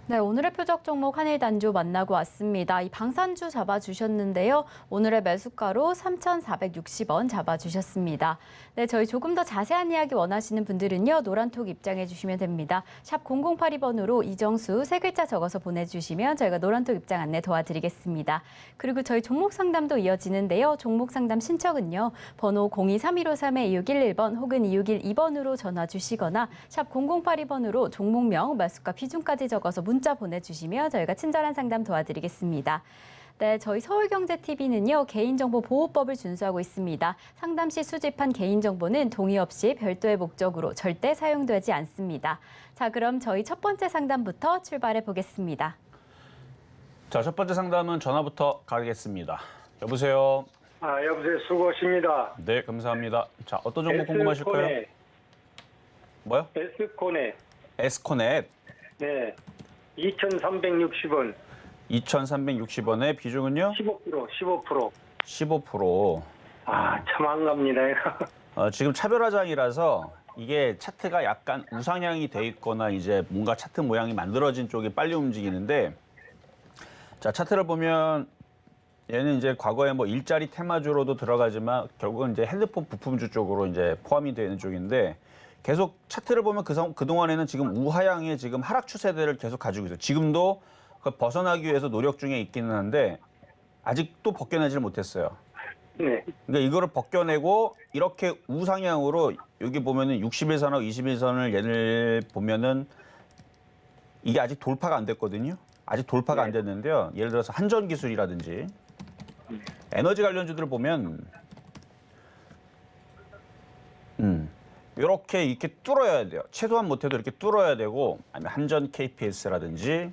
네, 오늘의 표적 종목 한일단조 만나고 왔습니다. 이 방산주 잡아주셨는데요. 오늘의 매수가로 3,460원 잡아주셨습니다. 네, 저희 조금 더 자세한 이야기 원하시는 분들은요. 노란톡 입장해 주시면 됩니다. 샵 0082번으로 이정수 세 글자 적어서 보내주시면 저희가 노란톡 입장 안내 도와드리겠습니다. 그리고 저희 종목 상담도 이어지는데요. 종목 상담 신청은요. 번호 023153-2611번 혹은 2612번으로 전화 주시거나 샵 0082번으로 종목명, 매수가, 비중까지 적어서 문자 보내주시면 저희가 친절한 상담 도와드리겠습니다. 네, 저희 서울경제TV는요. 개인정보보호법을 준수하고 있습니다. 상담 시 수집한 개인정보는 동의 없이 별도의 목적으로 절대 사용되지 않습니다. 자, 그럼 저희 첫 번째 상담부터 출발해 보겠습니다. 자, 첫 번째 상담은 전화부터 가겠습니다. 여보세요. 여보세요. 수고하십니다. 네, 감사합니다. 자, 어떤 정보 궁금하실까요? 뭐요? 에스코네. 에스코넷. 네. 2,360원. 2,360원의 비중은요? 15%. 15%. 참 한갑니다. 지금 차별화장이라서 이게 차트가 약간 우상향이 돼 있거나 이제 뭔가 차트 모양이 만들어진 쪽이 빨리 움직이는데 자, 차트를 보면 얘는 이제 과거에 뭐 일자리 테마주로도 들어가지만 결국은 이제 핸드폰 부품주 쪽으로 이제 포함이 되어 있는 쪽인데 계속 차트를 보면 그동안에는 지금 우하향의 지금 하락 추세대를 계속 가지고 있어요. 지금도 벗어나기 위해서 노력 중에 있기는 한데 아직도 벗겨내질 못했어요. 네. 그러니까 이거를 벗겨내고 이렇게 우상향으로 여기 보면은 60일선하고 21선을 얘를 보면은 이게 아직 돌파가 안 됐거든요. 아직 돌파가 안 됐는데요. 예를 들어서 한전기술이라든지 에너지 관련주들을 보면 이렇게 뚫어야 돼요. 최소한 못해도 이렇게 뚫어야 되고 아니면 한전 KPS라든지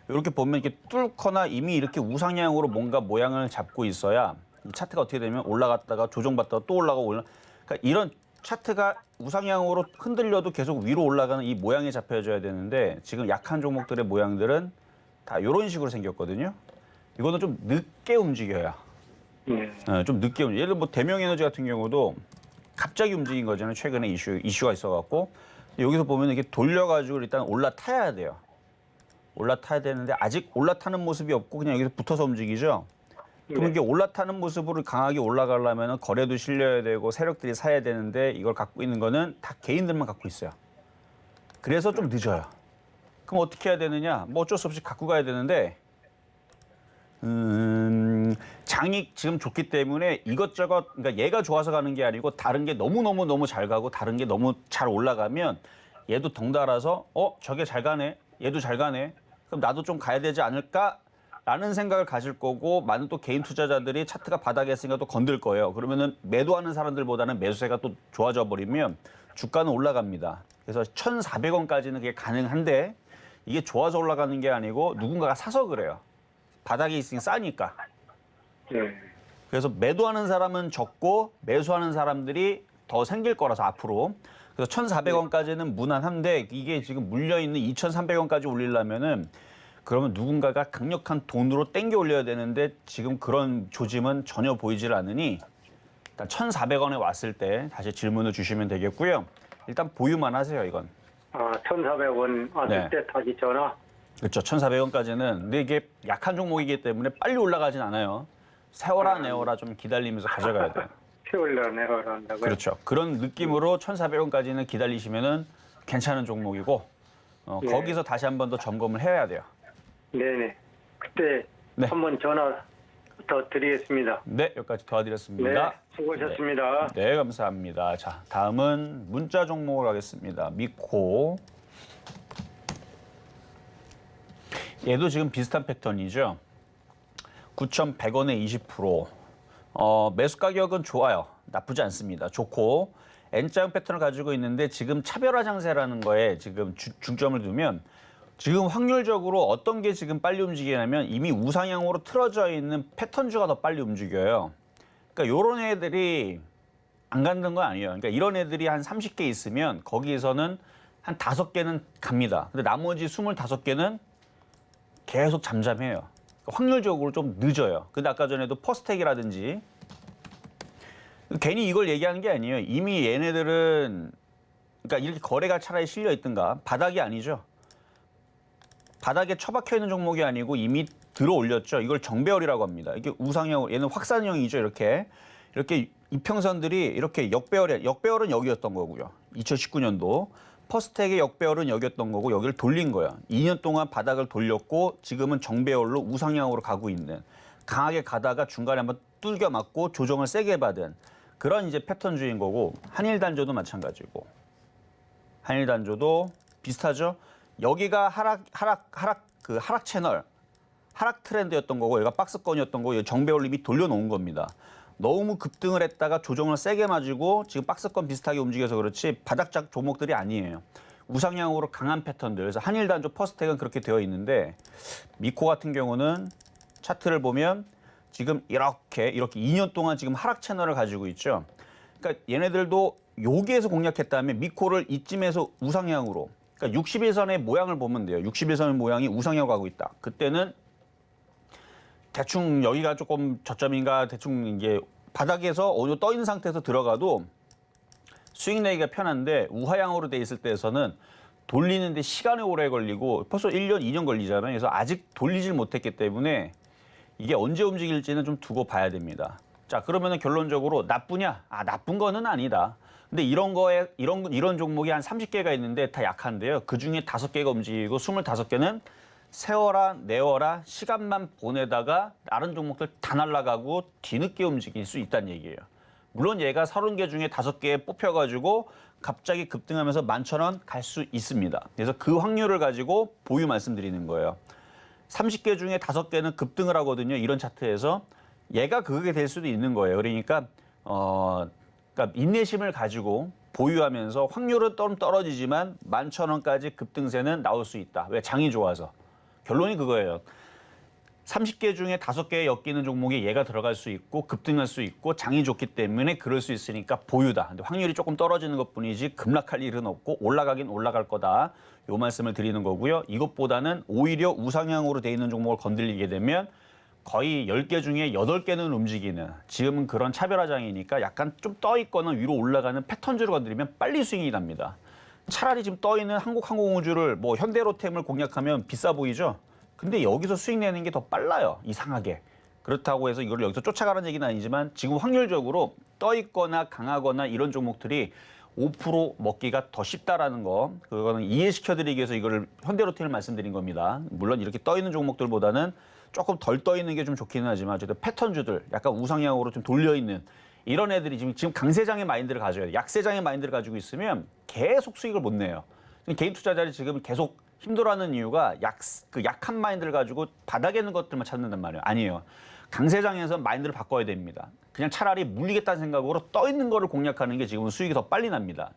이렇게 보면 이렇게 뚫거나 이미 이렇게 우상향으로 뭔가 모양을 잡고 있어야 이 차트가 어떻게 되면 올라갔다가 조정받다가 또 그러니까 이런 차트가 우상향으로 흔들려도 계속 위로 올라가는 이 모양이 잡혀져야 되는데 지금 약한 종목들의 모양들은 다 이런 식으로 생겼거든요. 이거는 좀 늦게 움직여야. 좀 늦게 움직여. 예를 들어 뭐 대명에너지 같은 경우도 갑자기 움직인 거잖아요. 최근에 이슈가 있어갖고 여기서 보면 이렇게 돌려가지고 일단 올라타야 돼요. 올라타야 되는데 아직 올라타는 모습이 없고 그냥 여기서 붙어서 움직이죠. 그럼 이게 올라타는 모습으로 강하게 올라가려면 거래도 실려야 되고 세력들이 사야 되는데 이걸 갖고 있는 거는 다 개인들만 갖고 있어요. 그래서 좀 늦어요. 그럼 어떻게 해야 되느냐? 뭐 어쩔 수 없이 갖고 가야 되는데 장이 지금 좋기 때문에 이것저것 그러니까 얘가 좋아서 가는 게 아니고 다른 게 너무 잘 가고 다른 게 너무 잘 올라가면 얘도 덩달아서 저게 잘 가네. 얘도 잘 가네. 그럼 나도 좀 가야 되지 않을까라는 생각을 가질 거고 많은 또 개인 투자자들이 차트가 바닥에 있으니까 또 건들 거예요. 그러면은 매도하는 사람들보다는 매수세가 또 좋아져 버리면 주가는 올라갑니다. 그래서 1,400원까지는 그게 가능한데 이게 좋아서 올라가는 게 아니고 누군가가 사서 그래요. 바닥에 있으니 싸니까. 그래서 매도하는 사람은 적고 매수하는 사람들이 더 생길 거라서 앞으로. 그래서 1,400원까지는 무난한데 이게 지금 물려있는 2,300원까지 올리려면은 그러면 누군가가 강력한 돈으로 땡겨 올려야 되는데 지금 그런 조짐은 전혀 보이질 않으니 일단 1,400원에 왔을 때 다시 질문을 주시면 되겠고요. 일단 보유만 하세요, 이건. 1,400원 왔을 네. 때 다시 전화. 그렇죠. 1,400원까지는. 근데 이게 약한 종목이기 때문에 빨리 올라가진 않아요. 세워라 내워라 좀 기다리면서 가져가야 돼요. 세월러 내월러 한다고요? 그렇죠. 그런 느낌으로 1,400원까지는 기다리시면은 괜찮은 종목이고 네. 거기서 다시 한 번 더 점검을 해야 돼요. 네네. 그때 네. 한번 전화 더 드리겠습니다. 네, 여기까지 도와드렸습니다. 네, 수고하셨습니다. 네, 감사합니다. 자, 다음은 문자 종목을 하겠습니다. 미코. 얘도 지금 비슷한 패턴이죠. 9,100원에 20%. 매수 가격은 좋아요. 나쁘지 않습니다. 좋고 N자형 패턴을 가지고 있는데 지금 차별화 장세라는 거에 지금 중점을 두면 지금 확률적으로 어떤 게 지금 빨리 움직이냐면 이미 우상향으로 틀어져 있는 패턴주가 더 빨리 움직여요. 그러니까 이런 애들이 안 간다는 건 아니에요. 그러니까 이런 애들이 한 30개 있으면 거기에서는 한 5개는 갑니다. 근데 나머지 25개는 계속 잠잠해요. 그러니까 확률적으로 좀 늦어요. 근데 아까 전에도 퍼스텍이라든지 괜히 이걸 얘기하는 게 아니에요. 이미 얘네들은 그러니까 이렇게 거래가 차라리 실려 있든가 바닥이 아니죠. 바닥에 처박혀 있는 종목이 아니고 이미 들어 올렸죠. 이걸 정배열이라고 합니다. 이게 우상형, 얘는 확산형이죠. 이렇게 이평선들이 이렇게 역배열은 여기였던 거고요. 2019년도 퍼스텍의 역배열은 여기였던 거고 여기를 돌린 거예요. 2년 동안 바닥을 돌렸고 지금은 정배열로 우상향으로 가고 있는 강하게 가다가 중간에 한번 뚫겨 맞고 조정을 세게 받은 그런 이제 패턴주의인 거고 한일단조도 마찬가지고 한일단조도 비슷하죠. 여기가 하락 채널, 하락 트렌드였던 거고 여기가 박스권이었던 거고 정배열 이미 돌려놓은 겁니다. 너무 급등을 했다가 조정을 세게 맞고 지금 박스권 비슷하게 움직여서 그렇지 바닥작 종목들이 아니에요. 우상향으로 강한 패턴들. 그래서 한일단조 퍼스텍은 그렇게 되어 있는데 미코 같은 경우는 차트를 보면 지금 이렇게 2년 동안 지금 하락 채널을 가지고 있죠. 그러니까 얘네들도 여기에서 공략했다면 미코를 이쯤에서 우상향으로 그러니까 60일선의 모양을 보면 돼요. 60일선의 모양이 우상향으로 가고 있다. 그때는 대충 여기가 조금 저점인가 대충 이게 바닥에서 어느 떠 있는 상태에서 들어가도 수익 내기가 편한데 우하향으로 돼 있을 때에서는 돌리는데 시간이 오래 걸리고 벌써 1년, 2년 걸리잖아요. 그래서 아직 돌리질 못했기 때문에 이게 언제 움직일지는 좀 두고 봐야 됩니다. 자, 그러면은 결론적으로 나쁘냐? 나쁜 거는 아니다. 근데 이런 종목이 한 30개가 있는데 다 약한데요. 그중에 5개가 움직이고 25개는 세워라 내워라 시간만 보내다가 다른 종목들 다 날아가고 뒤늦게 움직일 수 있다는 얘기예요. 물론 얘가 30개 중에 5개에 뽑혀가지고 갑자기 급등하면서 11,000원 갈 수 있습니다. 그래서 그 확률을 가지고 보유 말씀드리는 거예요. 30개 중에 5개는 급등을 하거든요. 이런 차트에서. 얘가 그게 될 수도 있는 거예요. 그러니까 인내심을 가지고 보유하면서 확률은 좀 떨어지지만 11,000원까지 급등세는 나올 수 있다. 왜? 장이 좋아서. 결론이 그거예요. 30개 중에 5개에 엮이는 종목에 얘가 들어갈 수 있고 급등할 수 있고 장이 좋기 때문에 그럴 수 있으니까 보유다. 근데 확률이 조금 떨어지는 것뿐이지 급락할 일은 없고 올라가긴 올라갈 거다. 요 말씀을 드리는 거고요. 이것보다는 오히려 우상향으로 돼 있는 종목을 건드리게 되면 거의 10개 중에 8개는 움직이는 지금은 그런 차별화장이니까 약간 좀 떠 있거나 위로 올라가는 패턴주를 건드리면 빨리 스윙이 납니다. 차라리 지금 떠 있는 한국항공우주를 뭐 현대로템을 공략하면 비싸 보이죠. 근데 여기서 수익 내는 게 더 빨라요. 이상하게. 그렇다고 해서 이걸 여기서 쫓아가는 얘기는 아니지만 지금 확률적으로 떠 있거나 강하거나 이런 종목들이 5% 먹기가 더 쉽다라는 거. 그거는 이해시켜드리기 위해서 이거를 현대로템을 말씀드린 겁니다. 물론 이렇게 떠 있는 종목들보다는 조금 덜 떠 있는 게 좀 좋기는 하지만 어쨌든 패턴주들 약간 우상향으로 좀 돌려 있는 이런 애들이 지금 강세장의 마인드를 가져야 돼요. 약세장의 마인드를 가지고 있으면 계속 수익을 못 내요. 개인 투자자들이 지금 계속 힘들어하는 이유가 약한 마인드를 가지고 바닥에 있는 것들만 찾는단 말이에요. 아니에요. 강세장에서 마인드를 바꿔야 됩니다. 그냥 차라리 물리겠다는 생각으로 떠 있는 거를 공략하는 게 지금은 수익이 더 빨리 납니다.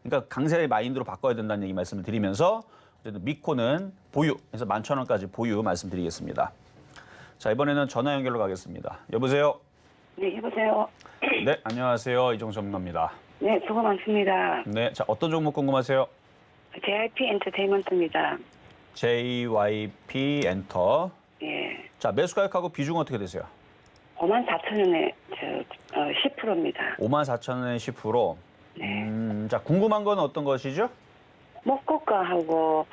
그러니까 강세의 마인드로 바꿔야 된다는 얘기 말씀을 드리면서 어쨌든 미코는 보유, 그래서 11,000원까지 보유 말씀드리겠습니다. 자, 이번에는 전화 연결로 가겠습니다. 여보세요? 네, 여보세요. 네, 안녕하세요. 이종수 전문가입니다. 네, 수고 많습니다. 네, 자, 어떤 종목 궁금하세요? JYP 엔터테인먼트입니다. JYP 엔터. 예. 자, 매수 가격하고 비중 어떻게 되세요? 54,000원에 10%입니다. 54,000원에 10%. 자, 궁금한 건 어떤 것이죠? 목고가하고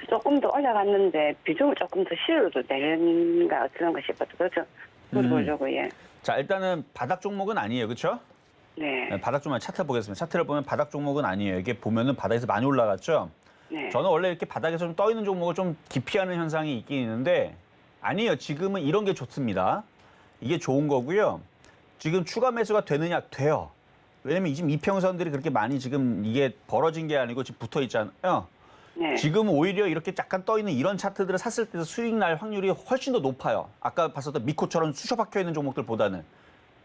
조금 더 올라갔는데 비중을 조금 더 실어도 되는가 어쩌는가 싶어서 그렇죠. 물어보려고 예. 자, 일단은 바닥 종목은 아니에요. 그렇죠? 네. 네, 바닥 종목 차트 보겠습니다. 차트를 보면 바닥 종목은 아니에요. 이게 보면은 바닥에서 많이 올라갔죠? 네. 저는 원래 이렇게 바닥에서 좀 떠 있는 종목을 좀 기피하는 현상이 있긴 있는데 아니에요. 지금은 이런 게 좋습니다. 이게 좋은 거고요. 지금 추가 매수가 되느냐? 돼요. 왜냐면 지금 이평선들이 그렇게 많이 지금 이게 벌어진 게 아니고 지금 붙어 있잖아요. 네. 지금 오히려 이렇게 약간 떠 있는 이런 차트들을 샀을 때도 수익 날 확률이 훨씬 더 높아요. 아까 봤었던 미코처럼 쑤셔 박혀 있는 종목들보다는.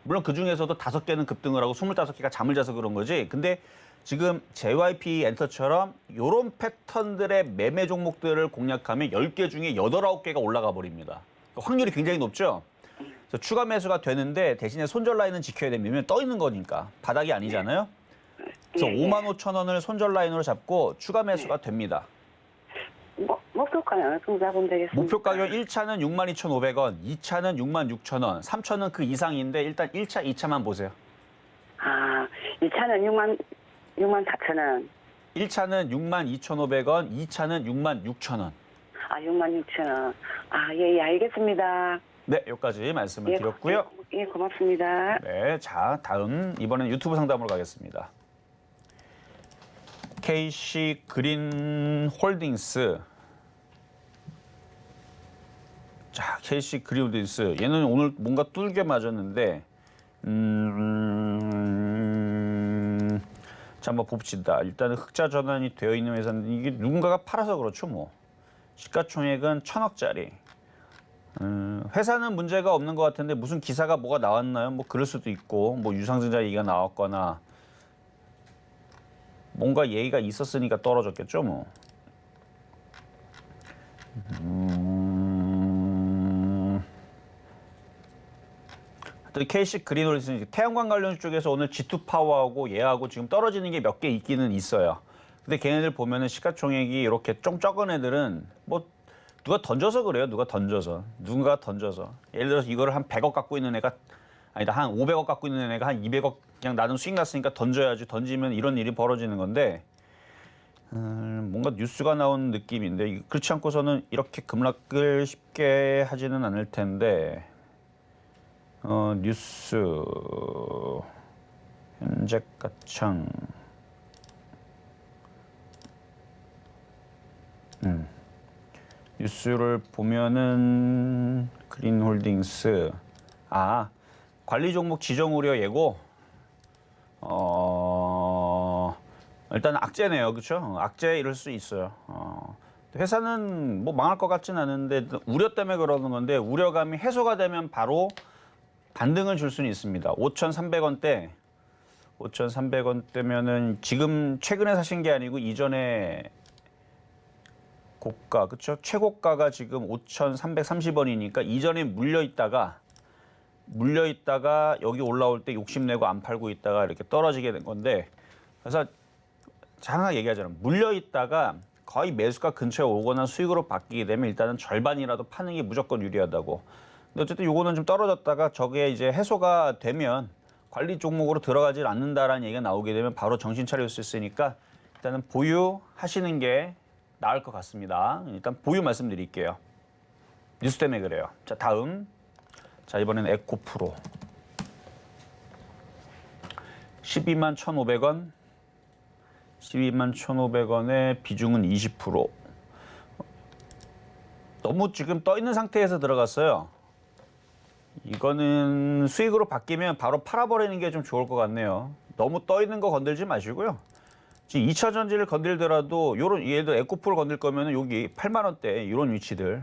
물론 그 중에서도 5개는 급등을 하고 25개가 잠을 자서 그런 거지. 근데 지금 JYP 엔터처럼 이런 패턴들의 매매 종목들을 공략하면 10개 중에 8, 9개가 올라가 버립니다. 확률이 굉장히 높죠. 그래서 추가 매수가 되는데 대신에 손절 라인은 지켜야 됩니다. 왜냐면 떠 있는 거니까. 바닥이 아니잖아요. 그래서 예, 예. 55,000원을 손절 라인으로 잡고 추가 매수가 됩니다. 목표가는 어느 정도 잡으면 되겠습니까? 목표 가격 1차는 62,500원, 2차는 66,000원, 3차는 그 이상인데 일단 1차, 2차만 보세요. 아, 2차는 64,000원. 1차는 62,500원, 2차는 66,000원. 아, 66,000원. 아, 예, 알겠습니다. 네, 여기까지 말씀을 예, 드렸고요. 예, 고맙습니다. 네, 자, 다음 이번엔 유튜브 상담으로 가겠습니다. KC 그린 홀딩스. 자, KC 그린 홀딩스. 얘는 오늘 뭔가 뚫게 맞았는데, 자, 한번 봅시다. 일단은 흑자 전환이 되어 있는 회사인데 이게 누군가가 팔아서 그렇죠, 뭐. 시가총액은 1,000억짜리. 회사는 문제가 없는 것 같은데 무슨 기사가 뭐가 나왔나요? 뭐 그럴 수도 있고, 뭐 유상증자 얘기가 나왔거나. 뭔가 예의가 있었으니까 떨어졌겠죠, 뭐. 하여튼 KC 그린홀딩스 태양광 관련 쪽에서 오늘 G2 파워하고 얘하고 지금 떨어지는 게 몇 개 있기는 있어요. 근데 걔네들 보면은 시가총액이 이렇게 좀 적은 애들은 뭐 누가 던져서 그래요. 누가 던져서. 예를 들어서 이거를 한 100억 갖고 있는 애가 아니다. 한 500억 갖고 있는 애가 한 200억 그냥 나는 수익 났으니까 던져야지. 던지면 이런 일이 벌어지는 건데 뭔가 뉴스가 나온 느낌인데 그렇지 않고서는 이렇게 급락을 쉽게 하지는 않을 텐데 뉴스 현재 가창 뉴스를 보면은 그린홀딩스 관리 종목 지정 우려 예고 일단 악재네요, 그렇죠? 악재 이럴 수 있어요. 회사는 뭐 망할 것 같진 않은데 우려 때문에 그러는 건데 우려감이 해소가 되면 바로 반등을 줄 수는 있습니다. 5,300원대 5,300원대면은 지금 최근에 사신 게 아니고 이전에 고가, 그렇죠? 최고가가 지금 5,330원이니까 이전에 물려 있다가 여기 올라올 때 욕심내고 안 팔고 있다가 이렇게 떨어지게 된 건데 그래서 항상 얘기하잖아요. 물려 있다가 거의 매수가 근처에 오거나 수익으로 바뀌게 되면 일단은 절반이라도 파는 게 무조건 유리하다고. 근데 어쨌든 요거는 좀 떨어졌다가 저게 이제 해소가 되면 관리 종목으로 들어가질 않는다라는 얘기가 나오게 되면 바로 정신 차릴 수 있으니까 일단은 보유하시는 게 나을 것 같습니다. 일단 보유 말씀드릴게요. 뉴스 때문에 그래요. 자, 다음. 자, 이번에는 에코프로. 121,500원. 121,500원의 비중은 20%. 너무 지금 떠 있는 상태에서 들어갔어요. 이거는 수익으로 바뀌면 바로 팔아버리는 게 좀 좋을 것 같네요. 너무 떠 있는 거 건들지 마시고요. 지금 2차 전지를 건들더라도 요런 예를 들어 에코프를 건들 거면은 여기 8만 원대 이런 위치들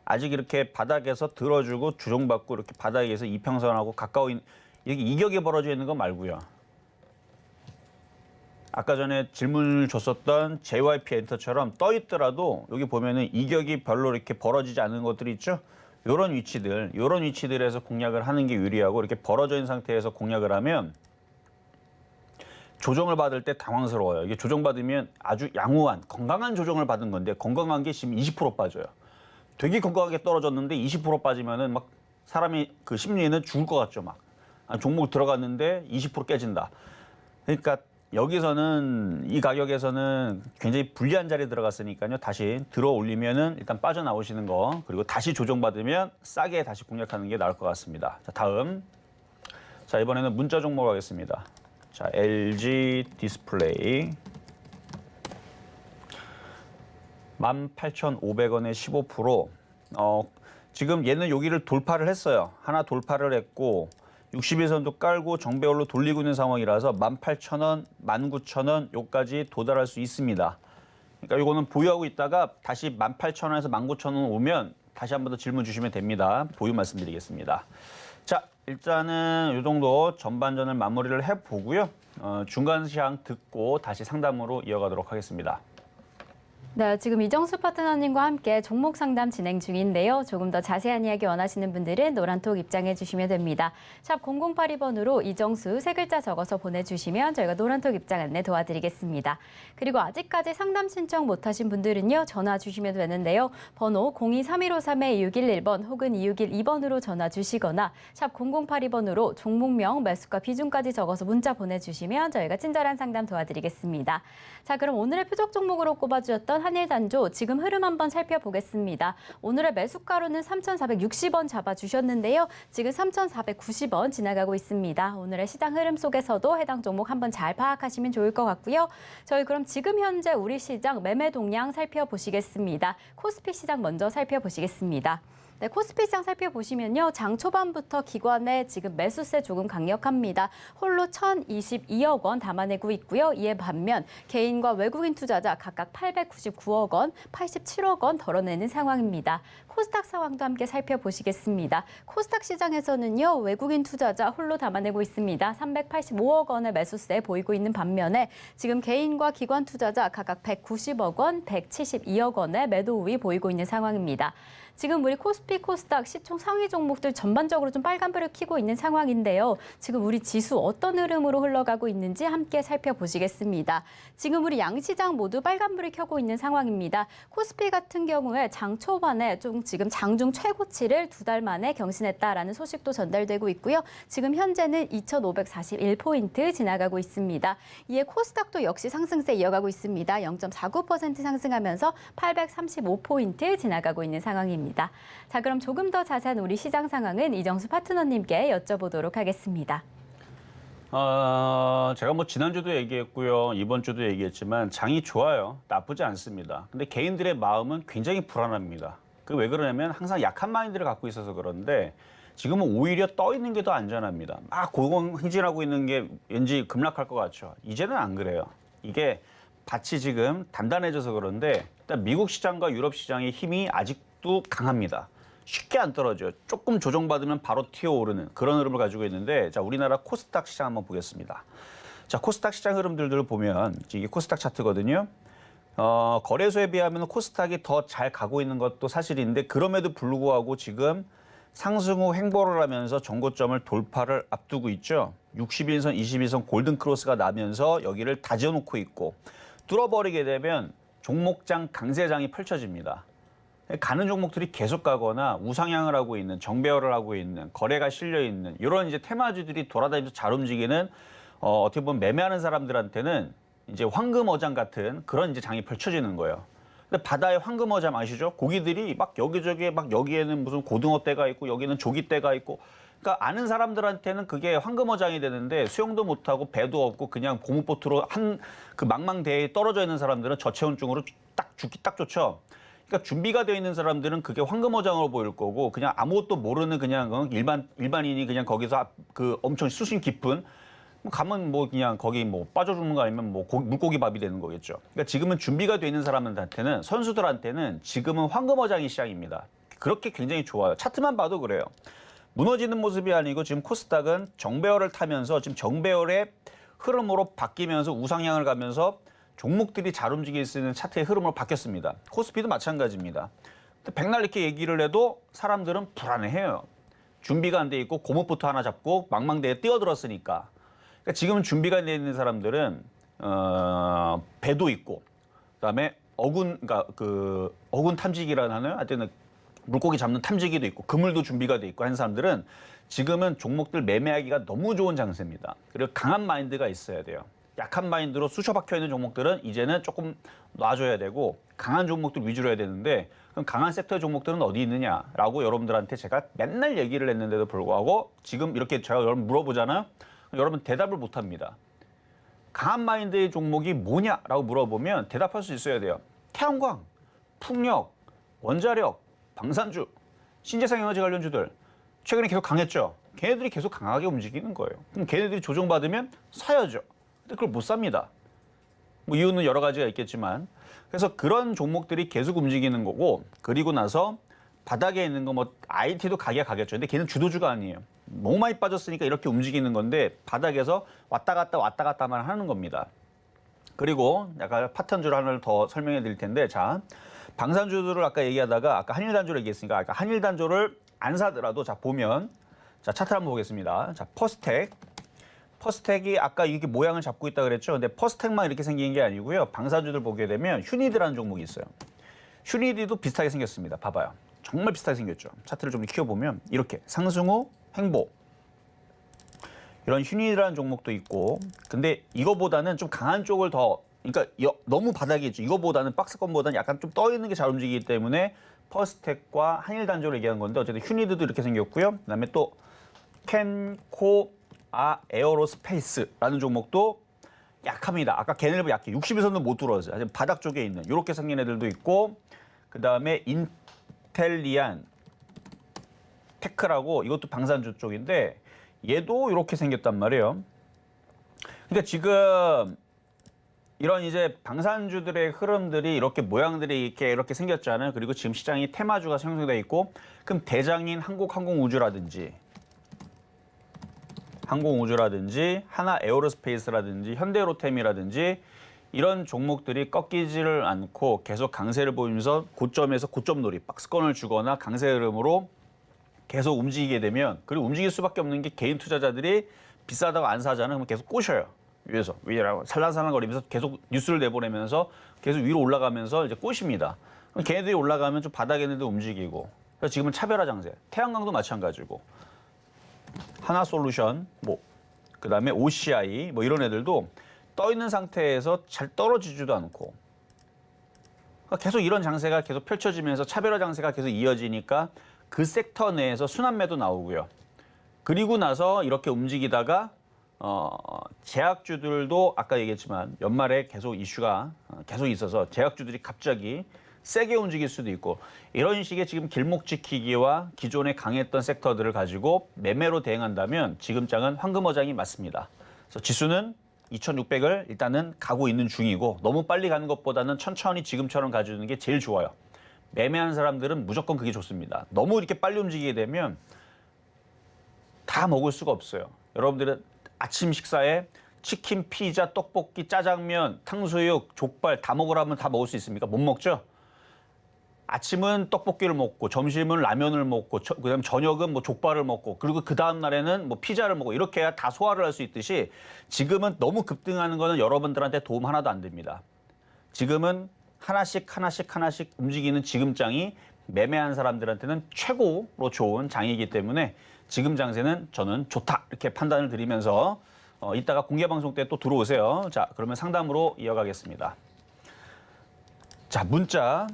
아직 이렇게 바닥에서 들어주고 주종받고 이렇게 바닥에서 이평선하고 가까운 이렇게 이격이 벌어져 있는 거 말고요. 아까 전에 질문을 줬었던 JYP 엔터처럼 떠 있더라도 여기 보면은 이격이 별로 이렇게 벌어지지 않는 것들이 있죠. 요런 위치들에서 공략을 하는 게 유리하고 이렇게 벌어져 있는 상태에서 공략을 하면 조정을 받을 때 당황스러워요. 이게 조정받으면 아주 양호한 건강한 조정을 받은 건데 건강한 게 지금 20% 빠져요. 되게 건강하게 떨어졌는데 20% 빠지면은 막 사람이 그 심리는 죽을 것 같죠, 막. 종목 들어갔는데 20% 깨진다. 그러니까 여기서는 이 가격에서는 굉장히 불리한 자리에 들어갔으니까요. 다시 들어 올리면은 일단 빠져나오시는 거, 그리고 다시 조정받으면 싸게 다시 공략하는 게 나을 것 같습니다. 자, 다음. 자, 이번에는 문자 종목 하겠습니다. 자, LG 디스플레이 18,500원에 15%. 지금 얘는 여기를 돌파를 했어요. 하나 돌파를 했고 60일선도 깔고 정배열로 돌리고 있는 상황이라서 18,000원, 19,000원 요까지 도달할 수 있습니다. 그러니까 이거는 보유하고 있다가 다시 18,000원에서 19,000원 오면 다시 한 번 더 질문 주시면 됩니다. 보유 말씀드리겠습니다. 자, 일단은 이 정도 전반전을 마무리를 해보고요. 중간 시향 듣고 다시 상담으로 이어가도록 하겠습니다. 네, 지금 이정수 파트너님과 함께 종목 상담 진행 중인데요. 조금 더 자세한 이야기 원하시는 분들은 노란톡 입장해 주시면 됩니다. 샵 0082번으로 이정수 세 글자 적어서 보내주시면 저희가 노란톡 입장 안내 도와드리겠습니다. 그리고 아직까지 상담 신청 못하신 분들은요. 전화 주시면 되는데요. 번호 023153-2611번 혹은 2612번으로 전화 주시거나 샵 0082번으로 종목명, 매수가, 비중까지 적어서 문자 보내주시면 저희가 친절한 상담 도와드리겠습니다. 자, 그럼 오늘의 표적 종목으로 꼽아주셨던 한일단조 지금 흐름 한번 살펴보겠습니다. 오늘의 매수가로는 3,460원 잡아주셨는데요. 지금 3,490원 지나가고 있습니다. 오늘의 시장 흐름 속에서도 해당 종목 한번 잘 파악하시면 좋을 것 같고요. 저희 그럼 지금 현재 우리 시장 매매 동향 살펴보시겠습니다. 코스피 시장 먼저 살펴보시겠습니다. 네, 코스피 시장 살펴보시면요. 장 초반부터 기관의 지금 매수세 조금 강력합니다. 홀로 1,022억 원 담아내고 있고요. 이에 반면 개인과 외국인 투자자 각각 899억 원, 87억 원 덜어내는 상황입니다. 코스닥 상황도 함께 살펴보시겠습니다. 코스닥 시장에서는요. 외국인 투자자 홀로 담아내고 있습니다. 385억 원의 매수세 보이고 있는 반면에 지금 개인과 기관 투자자 각각 190억 원, 172억 원의 매도 우위 보이고 있는 상황입니다. 지금 우리 코스피, 코스닥, 시총 상위 종목들 전반적으로 좀 빨간불을 켜고 있는 상황인데요. 지금 우리 지수 어떤 흐름으로 흘러가고 있는지 함께 살펴보시겠습니다. 지금 우리 양시장 모두 빨간불을 켜고 있는 상황입니다. 코스피 같은 경우에 장 초반에 좀 지금 장중 최고치를 2달 만에 경신했다라는 소식도 전달되고 있고요. 지금 현재는 2,541포인트 지나가고 있습니다. 이에 코스닥도 역시 상승세 이어가고 있습니다. 0.49% 상승하면서 835포인트 지나가고 있는 상황입니다. 자, 그럼 조금 더 자세한 우리 시장 상황은 이정수 파트너님께 여쭤보도록 하겠습니다. 제가 뭐 지난주도 얘기했고요. 이번 주도 얘기했지만 장이 좋아요. 나쁘지 않습니다. 근데 개인들의 마음은 굉장히 불안합니다. 그 왜 그러냐면 항상 약한 마인드를 갖고 있어서 그런데 지금은 오히려 떠 있는 게 더 안전합니다. 막 고공행진하고 있는 게 왠지 급락할 것 같죠. 이제는 안 그래요. 이게 밭이 지금 단단해져서 그런데 일단 미국 시장과 유럽 시장의 힘이 아직도 강합니다. 쉽게 안 떨어져요. 조금 조정받으면 바로 튀어오르는 그런 흐름을 가지고 있는데, 자, 우리나라 코스닥 시장 한번 보겠습니다. 자, 코스닥 시장 흐름들을 보면 이게 코스닥 차트거든요. 거래소에 비하면 코스닥이 더 잘 가고 있는 것도 사실인데, 그럼에도 불구하고 지금 상승 후 횡보를 하면서 정고점을 돌파를 앞두고 있죠. 60일선, 20일선 골든 크로스가 나면서 여기를 다져놓고 있고, 뚫어버리게 되면 종목장 강세장이 펼쳐집니다. 가는 종목들이 계속 가거나 우상향을 하고 있는, 정배열을 하고 있는, 거래가 실려 있는 이런 이제 테마주들이 돌아다니면서 잘 움직이는, 어떻게 보면 매매하는 사람들한테는 이제 황금어장 같은 그런 이제 장이 펼쳐지는 거예요. 근데 바다의 황금어장 아시죠? 고기들이 막 여기저기에 막 여기에는 무슨 고등어떼가 있고 여기는 조기떼가 있고, 그러니까 아는 사람들한테는 그게 황금어장이 되는데 수영도 못하고 배도 없고 그냥 고무보트로 한 그 망망대해에 떨어져 있는 사람들은 저체온증으로 딱 죽기 딱 좋죠. 그러니까 준비가 되어 있는 사람들은 그게 황금어장으로 보일 거고, 그냥 아무것도 모르는 그냥 일반인이 그냥 거기서 그 엄청 수심 깊은 가면 뭐 그냥 거기 뭐 빠져 죽는 거 아니면 뭐 물고기 밥이 되는 거겠죠. 그러니까 지금은 준비가 되어 있는 사람들한테는, 선수들한테는 지금은 황금어장이 시작입니다. 그렇게 굉장히 좋아요. 차트만 봐도 그래요. 무너지는 모습이 아니고 지금 코스닥은 정배열을 타면서 지금 정배열의 흐름으로 바뀌면서 우상향을 가면서 종목들이 잘 움직일 수 있는 차트의 흐름으로 바뀌었습니다. 코스피도 마찬가지입니다. 백날 이렇게 얘기를 해도 사람들은 불안해해요. 준비가 안 돼 있고 고무부터 하나 잡고 망망대에 뛰어들었으니까. 그러니까 지금 준비가 돼 있는 사람들은 배도 있고, 그다음에 어군 탐지기라는 하나요? 하여튼 물고기 잡는 탐지기도 있고 그물도 준비가 돼 있고 한 사람들은 지금은 종목들 매매하기가 너무 좋은 장세입니다. 그리고 강한 마인드가 있어야 돼요. 약한 마인드로 쑤셔 박혀 있는 종목들은 이제는 조금 놔줘야 되고 강한 종목들 위주로 해야 되는데 그럼 강한 섹터의 종목들은 어디 있느냐라고 여러분들한테 제가 맨날 얘기를 했는데도 불구하고 지금 이렇게 제가 여러분 물어보잖아요. 여러분 대답을 못 합니다. 강한 마인드의 종목이 뭐냐라고 물어보면 대답할 수 있어야 돼요. 태양광, 풍력, 원자력, 방산주, 신재생 에너지 관련주들 최근에 계속 강했죠. 걔네들이 계속 강하게 움직이는 거예요. 그럼 걔네들이 조정받으면 사야죠. 근데 그걸 못 삽니다. 뭐 이유는 여러 가지가 있겠지만 그래서 그런 종목들이 계속 움직이는 거고 그리고 나서 바닥에 있는 거 뭐 IT도 가게 가겠죠. 근데 걔는 주도주가 아니에요. 너무 많이 빠졌으니까 이렇게 움직이는 건데 바닥에서 왔다 갔다만 하는 겁니다. 그리고 약간 파트너주를 하나를 더 설명해 드릴 텐데 자 방산주들을 아까 얘기하다가 아까 한일단조를 얘기했으니까 아까 한일단조를 안 사더라도 자 보면 자 차트 한번 보겠습니다. 자 퍼스텍이 아까 이게 모양을 잡고 있다 그랬죠. 근데 퍼스텍만 이렇게 생긴 게 아니고요. 방산주들 보게 되면 휴니드라는 종목이 있어요. 휴니드도 비슷하게 생겼습니다. 봐봐요. 정말 비슷하게 생겼죠. 차트를 좀 키워보면 이렇게 상승후 횡보 이런 휴니드라는 종목도 있고 근데 이거보다는 좀 강한 쪽을 더 그러니까 너무 바닥에 있죠. 이거보다는 박스권보다는 약간 좀 떠 있는 게 잘 움직이기 때문에 퍼스텍과 한일단조를 얘기한 건데 어쨌든 휴니드도 이렇게 생겼고요. 그다음에 또 에어로스페이스라는 종목도 약합니다. 아까 걔네들 약해. 60에서는 못 들어왔어요. 바닥 쪽에 있는 이렇게 생긴 애들도 있고 그다음에 인텔리안 테크라고 이것도 방산주 쪽인데 얘도 이렇게 생겼단 말이에요. 그러니까 지금 이런 이제 방산주들의 흐름들이 이렇게 모양들이 이렇게 생겼잖아요. 그리고 지금 시장이 테마주가 형성돼 있고 그럼 대장인 한국항공우주라든지 하나 에어로스페이스라든지 현대로템이라든지 이런 종목들이 꺾이지를 않고 계속 강세를 보이면서 고점에서 고점놀이 박스권을 주거나 강세 흐름으로 계속 움직이게 되면 그리고 움직일 수밖에 없는 게 개인 투자자들이 비싸다고 안 사잖아요. 그럼 계속 꼬셔요. 위라고 살랑살랑거리면서 계속 뉴스를 내보내면서 계속 위로 올라가면서 이제 꼬십니다. 그럼 걔네들이 올라가면 좀 바닥에 있는 데 움직이고 그래서 지금은 차별화 장세. 태양광도 마찬가지고 하나솔루션 그다음에 OCI 이런 애들도 떠 있는 상태에서 잘 떨어지지도 않고 그러니까 계속 이런 장세가 계속 펼쳐지면서 차별화 장세가 계속 이어지니까 그 섹터 내에서 순환매도 나오고요. 그리고 나서 이렇게 움직이다가 제약주들도 아까 얘기했지만 연말에 계속 이슈가 계속 있어서 제약주들이 갑자기 세게 움직일 수도 있고 이런 식의 지금 길목 지키기와 기존에 강했던 섹터들을 가지고 매매로 대응한다면 지금 장은 황금어장이 맞습니다. 그래서 지수는 2,600을 일단은 가고 있는 중이고 너무 빨리 가는 것보다는 천천히 지금처럼 가주는 게 제일 좋아요. 매매하는 사람들은 무조건 그게 좋습니다. 너무 이렇게 빨리 움직이게 되면 다 먹을 수가 없어요. 여러분들은 아침 식사에 치킨, 피자, 떡볶이, 짜장면, 탕수육, 족발 다 먹으라면 다 먹을 수 있습니까? 못 먹죠? 아침은 떡볶이를 먹고 점심은 라면을 먹고 그다음 저녁은 족발을 먹고 그리고 그 다음 날에는 피자를 먹고 이렇게 해야 다 소화를 할 수 있듯이 지금은 너무 급등하는 거는 여러분들한테 도움 하나도 안 됩니다. 지금은 하나씩 움직이는 지금장이 매매한 사람들한테는 최고로 좋은 장이기 때문에 지금 장세는 저는 좋다 이렇게 판단을 드리면서 이따가 공개방송 때 또 들어오세요. 자, 그러면 상담으로 이어가겠습니다. 자, 문자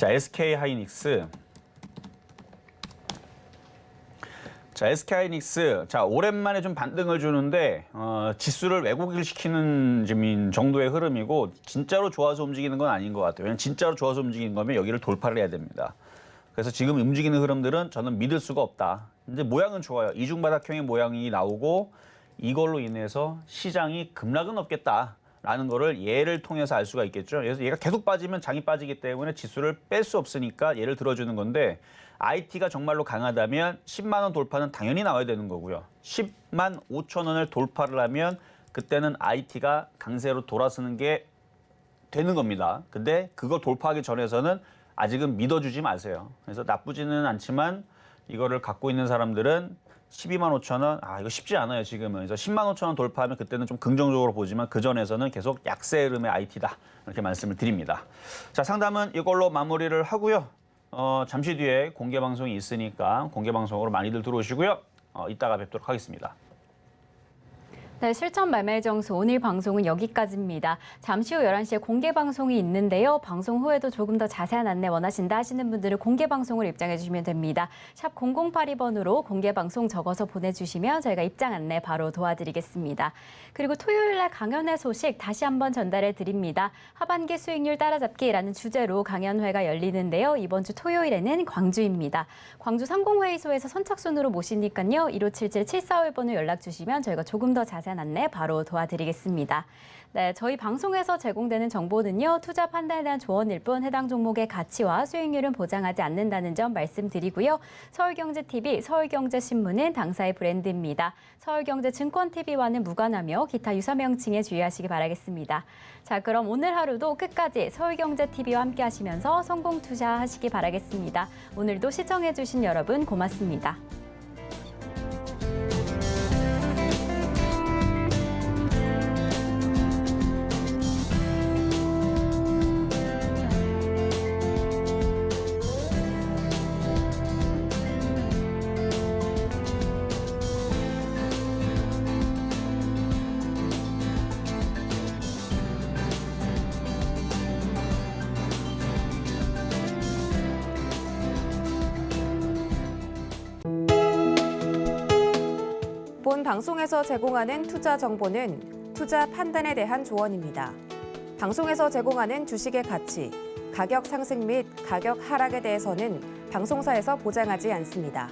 SK 하이닉스. 자, SK 하이닉스. 자, 오랜만에 좀 반등을 주는데 지수를 왜곡을 시키는 정도의 흐름이고 진짜로 좋아서 움직이는 건 아닌 것 같아요. 왜냐면 진짜로 좋아서 움직이는 거면 여기를 돌파를 해야 됩니다. 그래서 지금 움직이는 흐름들은 저는 믿을 수가 없다. 근데 모양은 좋아요. 이중바닥형의 모양이 나오고 이걸로 인해서 시장이 급락은 없겠다라는 거를 얘를 통해서 알 수가 있겠죠. 그래서 얘가 계속 빠지면 장이 빠지기 때문에 지수를 뺄 수 없으니까 얘를 들어주는 건데 IT가 정말로 강하다면 10만 원 돌파는 당연히 나와야 되는 거고요. 10만 5천 원을 돌파를 하면 그때는 IT가 강세로 돌아서는 게 되는 겁니다. 근데 그걸 돌파하기 전에서는 아직은 믿어주지 마세요. 그래서 나쁘지는 않지만 이거를 갖고 있는 사람들은 12만 5천 원, 이거 쉽지 않아요, 지금은. 그래서 10만 5천 원 돌파하면 그때는 좀 긍정적으로 보지만 그전에서는 계속 약세 흐름의 IT다. 이렇게 말씀을 드립니다. 자, 상담은 이걸로 마무리를 하고요. 잠시 뒤에 공개 방송이 있으니까 공개 방송으로 많이들 들어오시고요. 이따가 뵙도록 하겠습니다. 네, 실전 매매 정수 오늘 방송은 여기까지입니다. 잠시 후 11시에 공개 방송이 있는데요. 방송 후에도 조금 더 자세한 안내 원하신다 하시는 분들은 공개 방송을 입장해 주시면 됩니다. 샵 0082번으로 공개 방송 적어서 보내주시면 저희가 입장 안내 바로 도와드리겠습니다. 그리고 토요일 날 강연회 소식 다시 한번 전달해 드립니다. 하반기 수익률 따라잡기라는 주제로 강연회가 열리는데요. 이번 주 토요일에는 광주입니다. 광주 상공회의소에서 선착순으로 모시니까요. 1577-7451번으로 연락 주시면 저희가 조금 더 자세한 안내 바로 도와드리겠습니다. 네, 저희 방송에서 제공되는 정보는요. 투자 판단에 대한 조언일 뿐 해당 종목의 가치와 수익률은 보장하지 않는다는 점 말씀드리고요. 서울경제TV, 서울경제신문은 당사의 브랜드입니다. 서울경제증권TV와는 무관하며 기타 유사 명칭에 주의하시기 바라겠습니다. 자, 그럼 오늘 하루도 끝까지 서울경제TV와 함께 하시면서 성공 투자하시기 바라겠습니다. 오늘도 시청해주신 여러분 고맙습니다. 본 방송에서 제공하는 투자 정보는 투자 판단에 대한 조언입니다. 방송에서 제공하는 주식의 가치, 가격 상승 및 가격 하락에 대해서는 방송사에서 보장하지 않습니다.